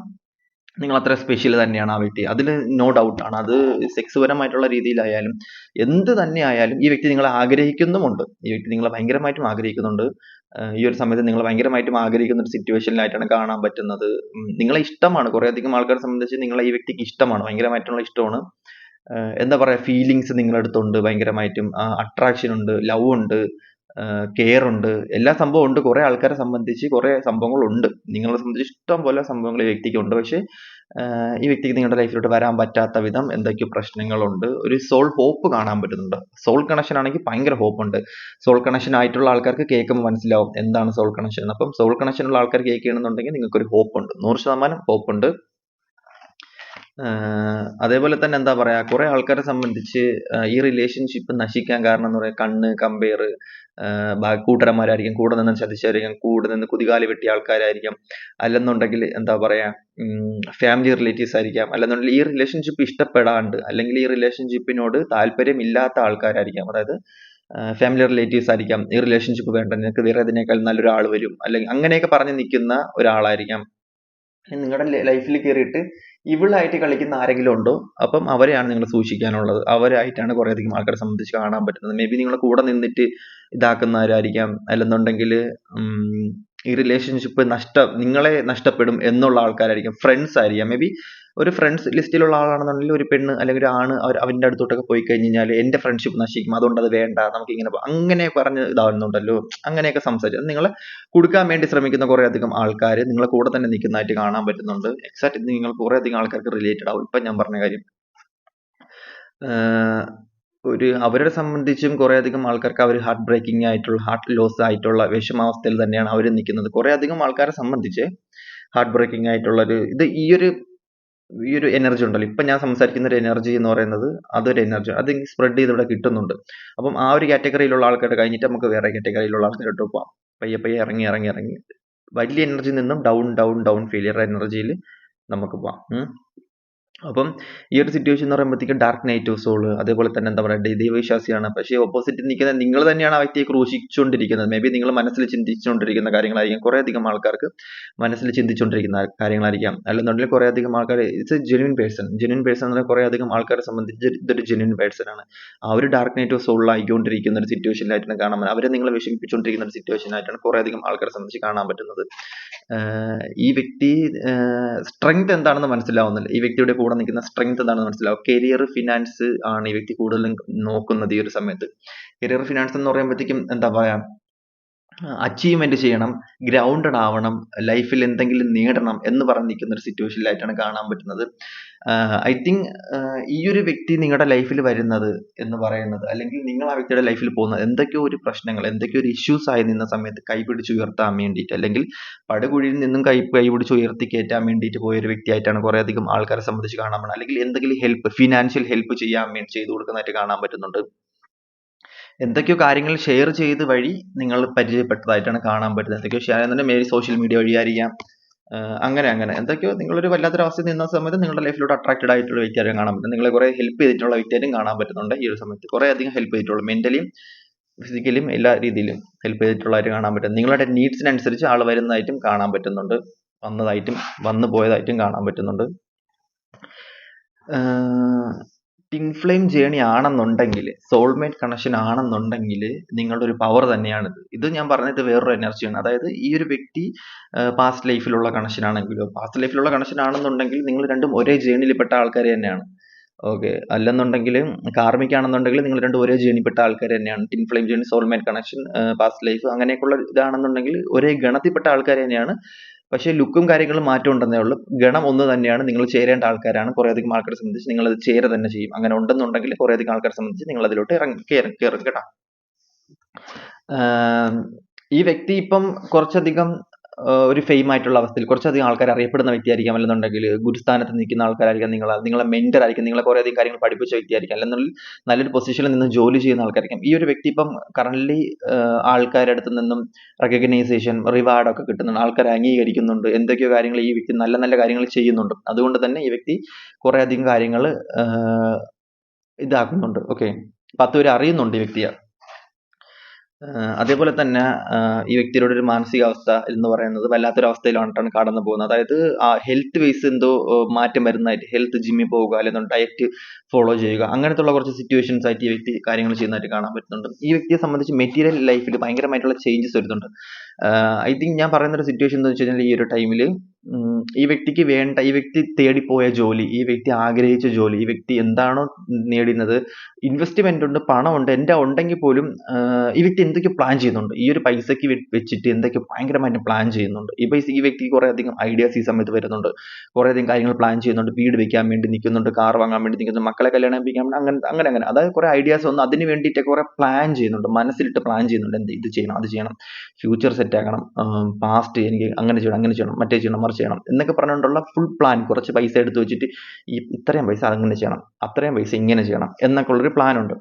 നിങ്ങൾ അത്ര സ്പെഷ്യൽ തന്നെയാണ് ആ വ്യക്തി. അതിൽ നോ ഡൗട്ട് ആണ്. അത് സെക്സ് പരമായിട്ടുള്ള രീതിയിലായാലും എന്ത് തന്നെ ആയാലും ഈ വ്യക്തി നിങ്ങളെ ആഗ്രഹിക്കുന്നുമുണ്ട്. ഈ വ്യക്തി നിങ്ങളെ ഭയങ്കരമായിട്ടും ആഗ്രഹിക്കുന്നുണ്ട്. ഈ ഒരു സമയത്ത് നിങ്ങളെ ഭയങ്കരമായിട്ടും ആഗ്രഹിക്കുന്ന ഒരു സിറ്റുവേഷനിലായിട്ടാണ് കാണാൻ പറ്റുന്നത്. നിങ്ങളെ ഇഷ്ടമാണ്. കുറേ അധികം ആൾക്കാരെ സംബന്ധിച്ച് നിങ്ങളെ ഈ വ്യക്തിക്ക് ഇഷ്ടമാണ്, ഭയങ്കരമായിട്ടുള്ള ഇഷ്ടമാണ്. എന്താ പറയാ ഫീലിങ്സ് നിങ്ങളുടെ അടുത്തുണ്ട് ഭയങ്കരമായിട്ടും. അട്രാക്ഷൻ ഉണ്ട്, ലവ് ഉണ്ട്, കെയർ ഉണ്ട്, എല്ലാ സംഭവവും ഉണ്ട്. കുറേ ആൾക്കാരെ സംബന്ധിച്ച് കുറേ സംഭവങ്ങളുണ്ട്. നിങ്ങളെ സംബന്ധിച്ച് ഇഷ്ടം പോലെ സംഭവങ്ങൾ ഈ വ്യക്തിക്കുണ്ട്. പക്ഷേ ഈ വ്യക്തിക്ക് നിങ്ങളുടെ ലൈഫിലോട്ട് വരാൻ പറ്റാത്ത വിധം എന്തൊക്കെയോ പ്രശ്നങ്ങളുണ്ട്. ഒരു സോൾ ഹോപ്പ് കാണാൻ പറ്റുന്നുണ്ട്. സോൾ കണക്ഷൻ ആണെങ്കിൽ ഭയങ്കര ഹോപ്പ് ഉണ്ട്. സോൾ കണക്ഷൻ ആയിട്ടുള്ള ആൾക്കാർക്ക് കേൾക്കുമ്പോൾ മനസ്സിലാവും എന്താണ് സോൾ കണക്ഷൻ എന്ന്. അപ്പം സോൾ കണക്ഷൻ ഉള്ള ആൾക്കാർ കേൾക്കുകയാണെന്നുണ്ടെങ്കിൽ നിങ്ങൾക്കൊരു ഹോപ്പ് ഉണ്ട്, 100% ഹോപ്പ് ഉണ്ട്. അതേപോലെ തന്നെ എന്താ പറയാ കുറേ ആൾക്കാരെ സംബന്ധിച്ച് ഈ റിലേഷൻഷിപ്പ് നശിക്കാൻ കാരണം എന്ന് പറയാ കണ്ണ്, കമ്പയർ, കൂട്ടുകാരന്മാരായിരിക്കും, കൂടെ നിന്ന് ചതിച്ചവരായിരിക്കും, കൂടെ നിന്ന് കുതികാല് വെട്ടിയ ആൾക്കാരായിരിക്കാം, അല്ലെന്നുണ്ടെങ്കിൽ എന്താ പറയാ ഫാമിലി റിലേറ്റീവ്സ് ആയിരിക്കാം, അല്ലെന്നുണ്ടെങ്കിൽ ഈ റിലേഷൻഷിപ്പ് ഇഷ്ടപ്പെടാണ്ട് അല്ലെങ്കിൽ ഈ റിലേഷൻഷിപ്പിനോട് താല്പര്യം ഇല്ലാത്ത ആൾക്കാരായിരിക്കാം. അതായത് ഫാമിലി റിലേറ്റീവ്സ് ആയിരിക്കാം, ഈ റിലേഷൻഷിപ്പ് വേണ്ട, നിനക്ക് വേറെ ഇതിനേക്കാൾ നല്ലൊരാൾ വരും, അല്ലെങ്കിൽ അങ്ങനെയൊക്കെ പറഞ്ഞ് നിൽക്കുന്ന ഒരാളായിരിക്കാം. നിങ്ങളുടെ ലൈഫിൽ കയറിയിട്ട് ഇവളായിട്ട് കളിക്കുന്ന ആരെങ്കിലും ഉണ്ടോ, അപ്പം അവരെയാണ് നിങ്ങൾ സൂക്ഷിക്കാനുള്ളത്. അവരായിട്ടാണ് കുറേ അധികം ആൾക്കാരെ സംബന്ധിച്ച് കാണാൻ പറ്റുന്നത്. മേ ബി നിങ്ങളെ കൂടെ നിന്നിട്ട് ഇതാക്കുന്നവരായിരിക്കാം, അല്ലെന്നുണ്ടെങ്കിൽ ഈ റിലേഷൻഷിപ്പ് നിങ്ങളെ നഷ്ടപ്പെടും എന്നുള്ള ആൾക്കാരായിരിക്കും, ഫ്രണ്ട്സ് ആയിരിക്കാം. മേ ബി ഒരു ഫ്രണ്ട്സ് ലിസ്റ്റിലുള്ള ആളാണെന്നുണ്ടെങ്കിൽ ഒരു പെണ്ണ് അല്ലെങ്കിൽ ഒരു ആണ് അവന്റെ അടുത്തോട്ടൊക്കെ പോയി കഴിഞ്ഞാൽ എന്റെ ഫ്രണ്ട്ഷിപ്പ് നശിക്കും, അതുകൊണ്ട് അത് വേണ്ട, നമുക്ക് ഇങ്ങനെ അങ്ങനെ പറഞ്ഞ് ഇതാവുന്നുണ്ടല്ലോ, അങ്ങനെയൊക്കെ സംസാരിച്ച് നിങ്ങളെ കൊടുക്കാൻ വേണ്ടി ശ്രമിക്കുന്ന കുറേ അധികം ആൾക്കാർ നിങ്ങളെ കൂടെ തന്നെ നിൽക്കുന്നതായിട്ട് കാണാൻ പറ്റുന്നുണ്ട്. എക്സാക്ട് നിങ്ങൾ കുറേ അധികം ആൾക്കാർക്ക് റിലേറ്റഡ് ആവും ഇപ്പം ഞാൻ പറഞ്ഞ കാര്യം. അവരെ സംബന്ധിച്ചും കുറേ അധികം ആൾക്കാർക്ക് അവർ ഹാർട്ട് ബ്രേക്കിംഗ് ആയിട്ടുള്ള, ഹാർട്ട് ലോസ് ആയിട്ടുള്ള വിഷമാവസ്ഥയിൽ തന്നെയാണ് അവർ നിൽക്കുന്നത്. കുറേ അധികം ആൾക്കാരെ സംബന്ധിച്ച് ഹാർട്ട് ബ്രേക്കിംഗ് ആയിട്ടുള്ള ഈ ഒരു എനർജി ഉണ്ടല്ലോ, ഇപ്പൊ ഞാൻ സംസാരിക്കുന്ന ഒരു എനർജി എന്ന് പറയുന്നത് അതൊരു എനർജി, അത് സ്പ്രെഡ് ചെയ്ത് ഇവിടെ കിട്ടുന്നുണ്ട്. അപ്പം ആ ഒരു കാറ്റഗറിയിലുള്ള ആൾക്കാർ കഴിഞ്ഞിട്ട് നമുക്ക് വേറെ കാറ്റഗറിയിലുള്ള ആൾക്കാരോട്ട് പോവാം. പയ്യെ പയ്യെ ഇറങ്ങി ഇറങ്ങി ഇറങ്ങി വലിയ എനർജിയിൽ നിന്നും ഡൗൺ ഡൗൺ ഡൗൺ ഫെയിലിയർ എനർജിയിൽ നമുക്ക് പോവാം. അപ്പം ഈ ഒരു സിറ്റുവേഷൻ എന്ന് പറയുമ്പോഴത്തേക്കും ഡാർക്ക് നൈറ്റ് ഓഫ് സോൾ, അതേപോലെ തന്നെ എന്താ പറയുക ദൈവവിശ്വാസിയാണ്, പക്ഷേ ഓപ്പോസിറ്റ് നിൽക്കുന്ന നിങ്ങൾ തന്നെയാണ് ആ വ്യക്തിയെ ക്രൂശിച്ചുകൊണ്ടിരിക്കുന്നത്. മേ ബി നിങ്ങൾ മനസ്സിൽ ചിന്തിച്ചുകൊണ്ടിരിക്കുന്ന കാര്യങ്ങളായിരിക്കും, കുറേ അധികം ആൾക്കാർക്ക് മനസ്സിൽ ചിന്തിച്ചുകൊണ്ടിരിക്കുന്ന കാര്യങ്ങളായിരിക്കാം. അല്ലെന്നുണ്ടെങ്കിൽ കുറേ അധികം ആൾക്കാർ ഇറ്റ്സ് എ ജെന്യൂൻ പേഴ്സൺ എന്ന് പറഞ്ഞാൽ കുറേ അധികം ആൾക്കാരെ സംബന്ധിച്ച് ഇതൊരു ജെന്യൂൻ പേഴ്സൺ ആണ്. ആ ഒരു ഡാർക്ക് നൈറ്റ് ഓഫ് സോളിലായിക്കൊണ്ടിരിക്കുന്ന ഒരു സിറ്റുവേഷനിലായിട്ടാണ് കാണാൻ പറ്റുന്നത്. അവരെ നിങ്ങളെ വിഷമിപ്പിച്ചുകൊണ്ടിരിക്കുന്ന ഒരു സിറ്റുവേഷനായിട്ടാണ് കുറേ അധികം ആൾക്കാരെ സംബന്ധിച്ച് കാണാൻ പറ്റുന്നത്. ഈ വ്യക്തി സ്ട്രെങ്ത് എന്താണെന്ന് മനസ്സിലാവുന്നില്ല. ഈ വ്യക്തിയുടെ കൂടെ നിൽക്കുന്ന സ്ട്രെങ്ത് എന്താണെന്ന് മനസ്സിലാവും. കരിയർ, ഫിനാൻസ് ആണ് ഈ വ്യക്തി കൂടുതലും നോക്കുന്നത് ഈ ഒരു സമയത്ത്. കരിയർ, ഫിനാൻസ് എന്ന് പറയുമ്പോഴത്തേക്കും എന്താ പറയാ അച്ചീവ്മെന്റ് ചെയ്യണം, ഗ്രൗണ്ടഡ് ആവണം, ലൈഫിൽ എന്തെങ്കിലും നേടണം എന്ന് പറഞ്ഞ് നിൽക്കുന്ന ഒരു സിറ്റുവേഷനിലായിട്ടാണ് കാണാൻ പറ്റുന്നത്. ഐ തിങ്ക് ഈ ഒരു വ്യക്തി നിങ്ങളുടെ ലൈഫിൽ വരുന്നത് എന്ന് പറയുന്നത്, അല്ലെങ്കിൽ നിങ്ങൾ ആ വ്യക്തിയുടെ ലൈഫിൽ പോകുന്നത് എന്തൊക്കെയോ ഒരു പ്രശ്നങ്ങൾ, എന്തൊക്കെയോ ഒരു ഇഷ്യൂസ് ആയി നിന്ന സമയത്ത് കൈപിടിച്ച് ഉയർത്താൻ വേണ്ടിയിട്ട്, അല്ലെങ്കിൽ പടുകുഴിയിൽ നിന്നും കൈപിടിച്ച് ഉയർത്തി കയറ്റാൻ വേണ്ടിയിട്ട് പോയ ഒരു വ്യക്തിയായിട്ടാണ് കുറെ അധികം ആൾക്കാരെ സംബന്ധിച്ച് കാണാൻ പറ്റുന്നത്. അല്ലെങ്കിൽ എന്തെങ്കിലും ഹെൽപ്പ്, ഫിനാൻഷ്യൽ ഹെൽപ്പ് ചെയ്യാൻ വേണ്ടി ചെയ്തു കൊടുക്കുന്നതായിട്ട് കാണാൻ പറ്റുന്നുണ്ട്. എന്തൊക്കെയോ കാര്യങ്ങൾ ഷെയർ ചെയ്ത് വഴി നിങ്ങൾ പരിചയപ്പെട്ടതായിട്ടാണ് കാണാൻ പറ്റുന്നത്. എന്തൊക്കെയോ ഷെയർ ചെയ്യുന്നുണ്ട്, മേ ബി സോഷ്യൽ മീഡിയ വഴിയായിരിക്കാം. അങ്ങനെ എന്തൊക്കെയോ നിങ്ങളൊരു വല്ലാത്തൊരു അവസ്ഥയിൽ നിന്ന സമയത്ത് നിങ്ങളുടെ ലൈഫിലോട്ട് അട്രാക്റ്റഡ് ആയിട്ടുള്ള വ്യക്തിയായിട്ട് കാണാൻ പറ്റും. നിങ്ങളെ കുറെ ഹെൽപ്പ് ചെയ്തിട്ടുള്ള വ്യക്തിയായിട്ടും കാണാൻ പറ്റുന്നുണ്ട്. ഈ ഒരു സമയത്ത് കുറെ അധികം ഹെൽപ്പ് ചെയ്തിട്ടുള്ളൂ, മെന്റലിയും ഫിസിക്കലിയും എല്ലാ രീതിയിലും ഹെൽപ്പ് ചെയ്തിട്ടുള്ളതായിട്ട് കാണാൻ പറ്റും. നിങ്ങളുടെ നീഡ്സിനനുസരിച്ച് ആൾ വരുന്നതായിട്ടും കാണാൻ പറ്റുന്നുണ്ട്, വന്നതായിട്ടും വന്നു പോയതായിട്ടും കാണാൻ പറ്റുന്നുണ്ട്. ട്വിൻ ഫ്ലെയിം ജേണി ആണെന്നുണ്ടെങ്കിൽ, സോൾമേറ്റ് കണക്ഷൻ ആണെന്നുണ്ടെങ്കിൽ നിങ്ങളുടെ ഒരു പവർ തന്നെയാണിത്. ഇത് ഞാൻ പറഞ്ഞത് വേറൊരു എനർജിയാണ്. അതായത് ഈ ഒരു വ്യക്തി പാസ്റ്റ് ലൈഫിലുള്ള കണക്ഷൻ ആണെങ്കിലോ, പാസ്റ്റ് ലൈഫിലുള്ള കണക്ഷൻ ആണെന്നുണ്ടെങ്കിൽ നിങ്ങൾ രണ്ടും ഒരേ ജേണിയിൽ പെട്ട ആൾക്കാർ തന്നെയാണ്. ഓക്കെ, അല്ലെന്നുണ്ടെങ്കിൽ കാർമിക് ആണെന്നുണ്ടെങ്കിൽ നിങ്ങൾ രണ്ടും ഒരേ ജേണിപ്പെട്ട ആൾക്കാർ തന്നെയാണ്. Twin flame journey, soulmate connection, past life അങ്ങനെയൊക്കെയുള്ള ഇതാണെന്നുണ്ടെങ്കിൽ ഒരേ ഗണത്തിൽപ്പെട്ട ആൾക്കാർ തന്നെയാണ്. പക്ഷേ ലുക്കും കാര്യങ്ങളും മാറ്റം ഉണ്ടെന്നേ ഉള്ളൂ. ഗണം ഒന്ന് തന്നെയാണ്. നിങ്ങൾ ചേരേണ്ട ആൾക്കാരാണ്. കുറെ അധികം ആൾക്കാരെ സംബന്ധിച്ച് നിങ്ങൾ അത് ചേര തന്നെ ചെയ്യും. അങ്ങനെ ഉണ്ടെന്നുണ്ടെങ്കിൽ കുറെ അധികം ആൾക്കാരെ സംബന്ധിച്ച് നിങ്ങൾ അതിലോട്ട് കയറും കേട്ടോ. ഈ വ്യക്തി ഇപ്പം കുറച്ചധികം ഒരു ഫെയിം ആയിട്ടുള്ള അവസ്ഥയിൽ കുറച്ചധികം ആൾക്കാർ അറിയപ്പെടുന്ന വ്യക്തിയായിരിക്കാം, അല്ലെന്നുണ്ടെങ്കിൽ ഗുരുസ്ഥാനത്ത് നിൽക്കുന്ന ആൾക്കാരായിരിക്കാം, നിങ്ങളെ മെന്റർ ആയിരിക്കും, നിങ്ങളെ കുറെ അധികം കാര്യങ്ങൾ പഠിപ്പിച്ച വ്യക്തിയായിരിക്കാം, അല്ലെന്നുണ്ടെങ്കിൽ നല്ലൊരു പൊസിഷനിൽ നിന്ന് ജോലി ചെയ്യുന്ന ആൾക്കാരായിരിക്കും. ഈ ഒരു വ്യക്തി ഇപ്പം കറന്റ് ആൾക്കാരുടെ അടുത്ത് നിന്നും റെക്കഗ്നൈസേഷൻ, റിവാർഡ് ഒക്കെ കിട്ടുന്നുണ്ട്, ആൾക്കാരെ അംഗീകരിക്കുന്നുണ്ട്, എന്തൊക്കെയോ കാര്യങ്ങൾ ഈ വ്യക്തി നല്ല നല്ല കാര്യങ്ങൾ ചെയ്യുന്നുണ്ട്. അതുകൊണ്ട് തന്നെ ഈ വ്യക്തി കുറെ അധികം കാര്യങ്ങൾ ഇതാക്കുന്നുണ്ട്. ഓക്കെ, 10 പേര് അറിയുന്നുണ്ട് ഈ വ്യക്തിയെ. അതേപോലെ തന്നെ ഈ വ്യക്തിയുടെ ഒരു മാനസികാവസ്ഥ എന്ന് പറയുന്നത് വല്ലാത്തൊരു അവസ്ഥയിലാണ് കടന്നു പോകുന്നത്. അതായത് ഹെൽത്ത് വൈസ് എന്തോ മാറ്റം വരുന്നതായിട്ട്, ഹെൽത്ത് ജിമ്മിൽ പോവുക, അല്ലെങ്കിൽ ഡയറ്റ് ഫോളോ ചെയ്യുക, അങ്ങനത്തുള്ള കുറച്ച് സിറ്റുവേഷൻസ് ആയിട്ട് ഈ വ്യക്തി കാര്യങ്ങൾ ചെയ്യുന്നതായിട്ട് കാണാൻ പറ്റുന്നുണ്ട്. ഈ വ്യക്തിയെ സംബന്ധിച്ച് മെറ്റീരിയൽ ലൈഫിൽ ഭയങ്കരമായിട്ടുള്ള ചേഞ്ചസ് വരുന്നുണ്ട്. ഐ തിങ്ക് ഞാൻ പറയുന്ന ഒരു സിറ്റുവേഷൻ എന്ന് വെച്ച് കഴിഞ്ഞാൽ, ഈ ഒരു ടൈമിൽ ഈ വ്യക്തിക്ക് വേണ്ട, ഈ വ്യക്തി തേടിപ്പോയ ജോലി, ഈ വ്യക്തി ആഗ്രഹിച്ച ജോലി, ഈ വ്യക്തി എന്താണോ നേടുന്നത്, ഇൻവെസ്റ്റ്മെന്റ് ഉണ്ട്, പണമുണ്ട്, എൻ്റെ ഉണ്ടെങ്കിൽ പോലും ഈ വ്യക്തി എന്തൊക്കെ പ്ലാൻ ചെയ്യുന്നുണ്ട്. ഈ ഒരു പൈസക്ക് വെച്ചിട്ട് എന്തൊക്കെ ഭയങ്കരമായിട്ട് പ്ലാൻ ചെയ്യുന്നുണ്ട്. ഈ വ്യക്തിക്ക് കുറെ അധികം ഐഡിയാസ് ഈ സമയത്ത് വരുന്നുണ്ട്. കുറെ അധികം കാര്യങ്ങൾ പ്ലാൻ ചെയ്യുന്നുണ്ട്. വീട് വെക്കാൻ വേണ്ടി നിൽക്കുന്നുണ്ട്, കാർ വാങ്ങാൻ വേണ്ടി നിൽക്കുന്നുണ്ട്, മക്കളെ കല്യാണം കഴിപ്പിക്കാൻ വേണ്ടി, അങ്ങനെ അതായത് കുറെ ഐഡിയാസ് വന്ന് അതിന് വേണ്ടിയിട്ട് കുറെ പ്ലാൻ ചെയ്യുന്നുണ്ട്, മനസ്സിലിട്ട് പ്ലാൻ ചെയ്യുന്നുണ്ട്. ഇത് ചെയ്യണം, അത് ചെയ്യണം, ഫ്യൂച്ചർ സെറ്റ് ആക്കണം, പാസ്റ്റ് എനിക്ക് അങ്ങനെ ചെയ്യണം, മറ്റേ ചെയ്യണം, മറിച്ച് ചെയ്യണം എന്നൊക്കെ പറഞ്ഞുകൊണ്ടുള്ള ഫുൾ പ്ലാൻ. കുറച്ച് പൈസ എടുത്ത് വെച്ചിട്ട് ഇത്രയും പൈസ അങ്ങനെ ചെയ്യണം, അത്രയും പൈസ ഇങ്ങനെ ചെയ്യണം എന്നൊക്കെ ഉള്ളൊരു പ്ലാൻ ഉണ്ട്.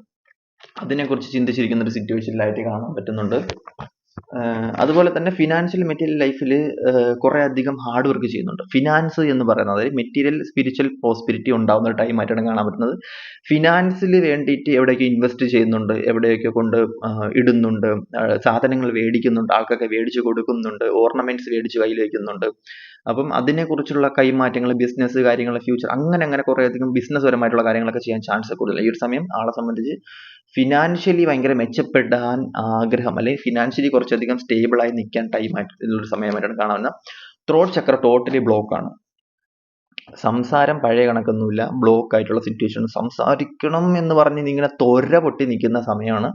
അതിനെക്കുറിച്ച് ചിന്തിച്ചിരിക്കുന്ന ഒരു സിറ്റുവേഷനിലായിട്ട് കാണാൻ പറ്റുന്നുണ്ട്. അതുപോലെ തന്നെ ഫിനാൻഷ്യൽ മെറ്റീരിയൽ ലൈഫിൽ കുറെ അധികം ഹാർഡ് വർക്ക് ചെയ്യുന്നുണ്ട്. ഫിനാൻസ് എന്ന് പറയുന്നത്, അതായത് മെറ്റീരിയൽ സ്പിരിച്വൽ പ്രോസ്പെരിറ്റി ഉണ്ടാവുന്ന ഒരു ടൈമായിട്ടാണ് കാണാൻ പറ്റുന്നത്. ഫിനാൻസിൽ വേണ്ടിയിട്ട് എവിടെയൊക്കെ ഇൻവെസ്റ്റ് ചെയ്യുന്നുണ്ട്, എവിടെയൊക്കെ കൊണ്ട് ഇടുന്നുണ്ട്, സാധനങ്ങൾ മേടിക്കുന്നുണ്ട്, ആൾക്കൊക്കെ മേടിച്ചു കൊടുക്കുന്നുണ്ട്, ഓർണമെന്റ്സ് മേടിച്ച് കയ്യിൽ വയ്ക്കുന്നുണ്ട്. അപ്പം അതിനെക്കുറിച്ചുള്ള കൈമാറ്റങ്ങൾ, ബിസിനസ് കാര്യങ്ങൾ, ഫ്യൂച്ചർ അങ്ങനെ കുറെ അധികം ബിസിനസ് പരമായിട്ടുള്ള കാര്യങ്ങളൊക്കെ ചെയ്യാൻ ചാൻസ് കൂടുതൽ. ഈ ഒരു സമയം ആളെ സംബന്ധിച്ച് ഫിനാൻഷ്യലി ഭയങ്കര മെച്ചപ്പെടാൻ ആഗ്രഹം, അല്ലെങ്കിൽ ഫിനാൻഷ്യലി കുറച്ചധികം സ്റ്റേബിൾ ആയി നിൽക്കാൻ ഉള്ളൊരു സമയമായിട്ടാണ് കാണുന്നത്. ത്രോട്ട് ചക്ര ടോട്ടലി ബ്ലോക്ക് ആണ്. സംസാരം പഴയ കണക്കൊന്നുമില്ല, ബ്ലോക്ക് ആയിട്ടുള്ള സിറ്റുവേഷൻ. സംസാരിക്കണം എന്ന് പറഞ്ഞ് ഇങ്ങനെ തൊര പൊട്ടി നിൽക്കുന്ന സമയമാണ്.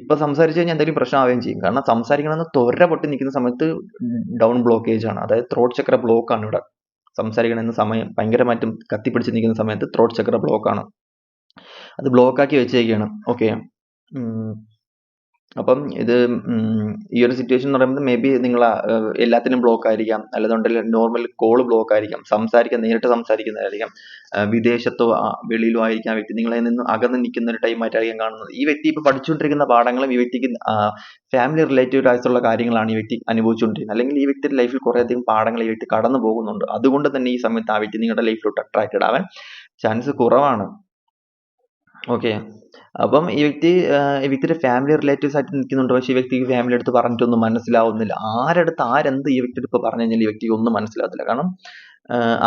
ഇപ്പൊ സംസാരിച്ചു കഴിഞ്ഞാൽ എന്തെങ്കിലും പ്രശ്നമാവുകയും ചെയ്യും. കാരണം സംസാരിക്കണമെന്ന് തൊര പൊട്ടി നിൽക്കുന്ന സമയത്ത് ഡൗൺ ബ്ലോക്കേജ് ആണ്, അതായത് ത്രോട്ട് ചക്ര ബ്ലോക്ക് ആണ് ഇവിടെ. സംസാരിക്കണമെന്ന സമയം ഭയങ്കരമായിട്ടും കത്തിപ്പിടിച്ച് നിൽക്കുന്ന സമയത്ത് ത്രോട്ട് ചക്ര ബ്ലോക്ക് ആണ്, അത് ബ്ലോക്ക് ആക്കി വെച്ചേക്കാണ്. ഓക്കെ, അപ്പം ഇത് ഈ ഒരു സിറ്റുവേഷൻ എന്ന് പറയുന്നത് മേ ബി നിങ്ങൾ എല്ലാത്തിനും ബ്ലോക്ക് ആയിരിക്കാം, അല്ലെന്നുണ്ടെങ്കിൽ നോർമൽ കോള് ബ്ലോക്ക് ആയിരിക്കാം, നേരിട്ട് സംസാരിക്കുന്നതായിരിക്കാം, വിദേശത്തോ വെളിയിലോ ആയിരിക്കാം വ്യക്തി നിങ്ങളെ നിന്ന് അകന്ന് നിൽക്കുന്ന ഒരു ടൈമായിട്ടായിരിക്കും കാണുന്നത്. ഈ വ്യക്തി ഇപ്പൊ പഠിച്ചുകൊണ്ടിരിക്കുന്ന പാഠങ്ങളും ഈ വ്യക്തിക്ക് ഫാമിലി റിലേറ്റീവ് ആയിട്ടുള്ള കാര്യങ്ങളാണ് ഈ വ്യക്തി അനുഭവിച്ചുകൊണ്ടിരിക്കുന്നത്. അല്ലെങ്കിൽ ഈ വ്യക്തിയുടെ ലൈഫിൽ കുറെ അധികം പാഠങ്ങൾ ഈ വ്യക്തി കടന്നു പോകുന്നുണ്ട്. അതുകൊണ്ട് തന്നെ ഈ സമയത്ത് ആ വ്യക്തി നിങ്ങളുടെ ലൈഫിലോട്ട് അട്രാക്റ്റഡ് ആവാൻ ചാൻസ് കുറവാണ്. ഓക്കെ, അപ്പം ഈ വ്യക്തിയുടെ ഫാമിലി റിലേറ്റീവ്സ് ആയിട്ട് നിൽക്കുന്നുണ്ട്. പക്ഷേ ഈ വ്യക്തിക്ക് ഫാമിലി അടുത്ത് പറഞ്ഞിട്ടൊന്നും മനസ്സിലാവുന്നില്ല. ആരെന്ത് ഈ വ്യക്തി ഇപ്പൊ പറഞ്ഞു കഴിഞ്ഞാൽ ഈ വ്യക്തിക്ക് ഒന്നും മനസ്സിലാകത്തില്ല. കാരണം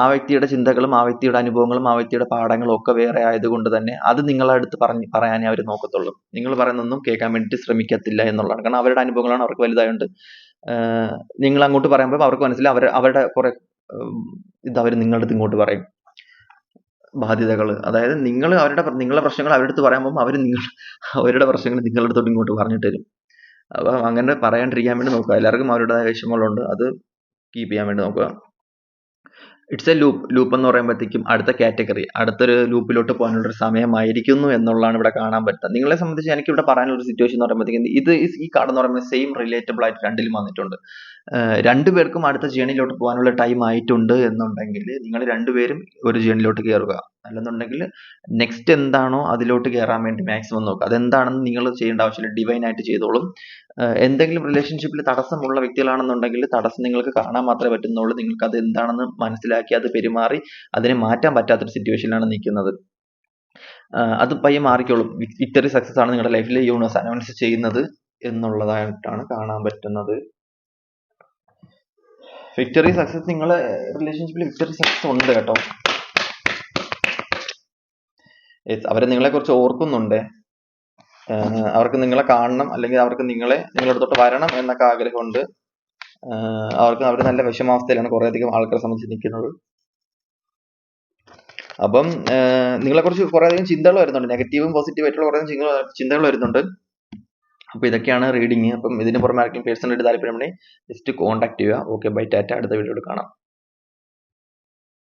ആ വ്യക്തിയുടെ ചിന്തകളും ആ വ്യക്തിയുടെ അനുഭവങ്ങളും ആ വ്യക്തിയുടെ പാഠങ്ങളും ഒക്കെ വേറെ ആയതുകൊണ്ട് തന്നെ അത് നിങ്ങളുടെ അടുത്ത് പറയാനേ അവർ നോക്കത്തുള്ളൂ. നിങ്ങൾ പറയുന്നൊന്നും കേൾക്കാൻ വേണ്ടിയിട്ട് ശ്രമിക്കത്തില്ല എന്നുള്ളതാണ്. കാരണം അവരുടെ അനുഭവങ്ങളാണ് അവർക്ക് വലുതായതുകൊണ്ട് നിങ്ങൾ അങ്ങോട്ട് പറയുമ്പോൾ അവർക്ക് മനസ്സിലാവും. അവരുടെ കുറെ ഇത് അവർ നിങ്ങളുടെ അടുത്ത് ഇങ്ങോട്ട് പറയും, ബാധ്യതകൾ. അതായത് നിങ്ങളുടെ പ്രശ്നങ്ങൾ അവരുടെ അടുത്ത് പറയുമ്പോൾ അവരുടെ പ്രശ്നങ്ങൾ നിങ്ങളുടെ അടുത്തോട്ട് ഇങ്ങോട്ട് പറഞ്ഞിട്ട് തരും. അപ്പം അങ്ങനെ പറയാണ്ടിരിക്കാൻ വേണ്ടി നോക്കുക. എല്ലാവർക്കും അവരുടേതായ വിഷമങ്ങളുണ്ട്, അത് കീപ്പ് ചെയ്യാൻ വേണ്ടി നോക്കുക. ഇറ്റ്സ് എ ലൂപ്പ് എന്ന് പറയുമ്പോഴത്തേക്കും അടുത്ത കാറ്റഗറി, അടുത്തൊരു ലൂപ്പിലോട്ട് പോകാനുള്ള ഒരു സമയമായിരിക്കുന്നു എന്നുള്ളതാണ് ഇവിടെ കാണാൻ പറ്റുന്നത്. നിങ്ങളെ സംബന്ധിച്ച് എനിക്ക് ഇവിടെ പറയാനുള്ള ഒരു സിറ്റുവേഷൻ എന്ന് പറയുമ്പോഴത്തേക്കും ഈ കാർഡ് എന്ന് പറയുമ്പോൾ സെയിം റിലേറ്റബിൾ ആയിട്ട് രണ്ടിലും വന്നിട്ടുണ്ട്. രണ്ടുപേർക്കും അടുത്ത ജേണിയിലോട്ട് പോകാനുള്ള ടൈം ആയിട്ടുണ്ട് എന്നുണ്ടെങ്കിൽ നിങ്ങൾ രണ്ടുപേരും ഒരു ജേണിയിലോട്ട് കയറുക. അല്ലെന്നുണ്ടെങ്കിൽ നെക്സ്റ്റ് എന്താണോ അതിലോട്ട് കയറാൻ വേണ്ടി മാക്സിമം നോക്കുക. അതെന്താണെന്ന് നിങ്ങൾ ചെയ്യേണ്ട ആവശ്യമില്ല, ഡിവൈൻ ആയിട്ട് ചെയ്തോളും. എന്തെങ്കിലും റിലേഷൻഷിപ്പിൽ തടസ്സമുള്ള വ്യക്തികളാണെന്നുണ്ടെങ്കിൽ തടസ്സം നിങ്ങൾക്ക് കാണാൻ മാത്രമേ പറ്റുന്നുള്ളൂ. നിങ്ങൾക്ക് അത് എന്താണെന്ന് മനസ്സിലാക്കി അത് പെരുമാറി അതിനെ മാറ്റാൻ പറ്റാത്തൊരു സിറ്റുവേഷനിലാണ് നിൽക്കുന്നത്. അത് പയ്യെ മാറിക്കോളും. വിക്ടറി സക്സസ് ആണ് നിങ്ങളുടെ ലൈഫിൽ യൂണിവേഴ്സ് അനൗൺസ് ചെയ്യുന്നത് എന്നുള്ളതായിട്ടാണ് കാണാൻ പറ്റുന്നത്. വിക്ടറി സക്സസ്, നിങ്ങളെ റിലേഷൻഷിപ്പിൽ വിക്ടറി സക്സസ് ഉണ്ട് കേട്ടോ. അവരെ നിങ്ങളെ കുറിച്ച് ഓർക്കുന്നുണ്ട്. അവർക്ക് നിങ്ങളെ കാണണം, അല്ലെങ്കിൽ അവർക്ക് നിങ്ങളുടെ അടുത്തോട്ട് വരണം എന്നൊക്കെ ആഗ്രഹമുണ്ട്. അവർ നല്ല വിഷമാവസ്ഥയിലാണ് കുറെ അധികം ആൾക്കാരെ സംബന്ധിച്ച് നിൽക്കുന്നത്. അപ്പം നിങ്ങളെ കുറിച്ച് കുറെ അധികം ചിന്തകൾ വരുന്നുണ്ട്, നെഗറ്റീവും പോസിറ്റീവ് ആയിട്ടുള്ള കുറെ ചിന്തകൾ വരുന്നുണ്ട്. അപ്പൊ ഇതൊക്കെയാണ് റീഡിങ്. അപ്പം ഇതിന് പുറമെ ആർക്കും പേഴ്സണലായിട്ട് താല്പര്യമുണ്ടെങ്കിൽ ജസ്റ്റ് കോൺടാക്ട് ചെയ്യുക. Okay, bye, tata. അടുത്ത വീഡിയോയിൽ കാണാം.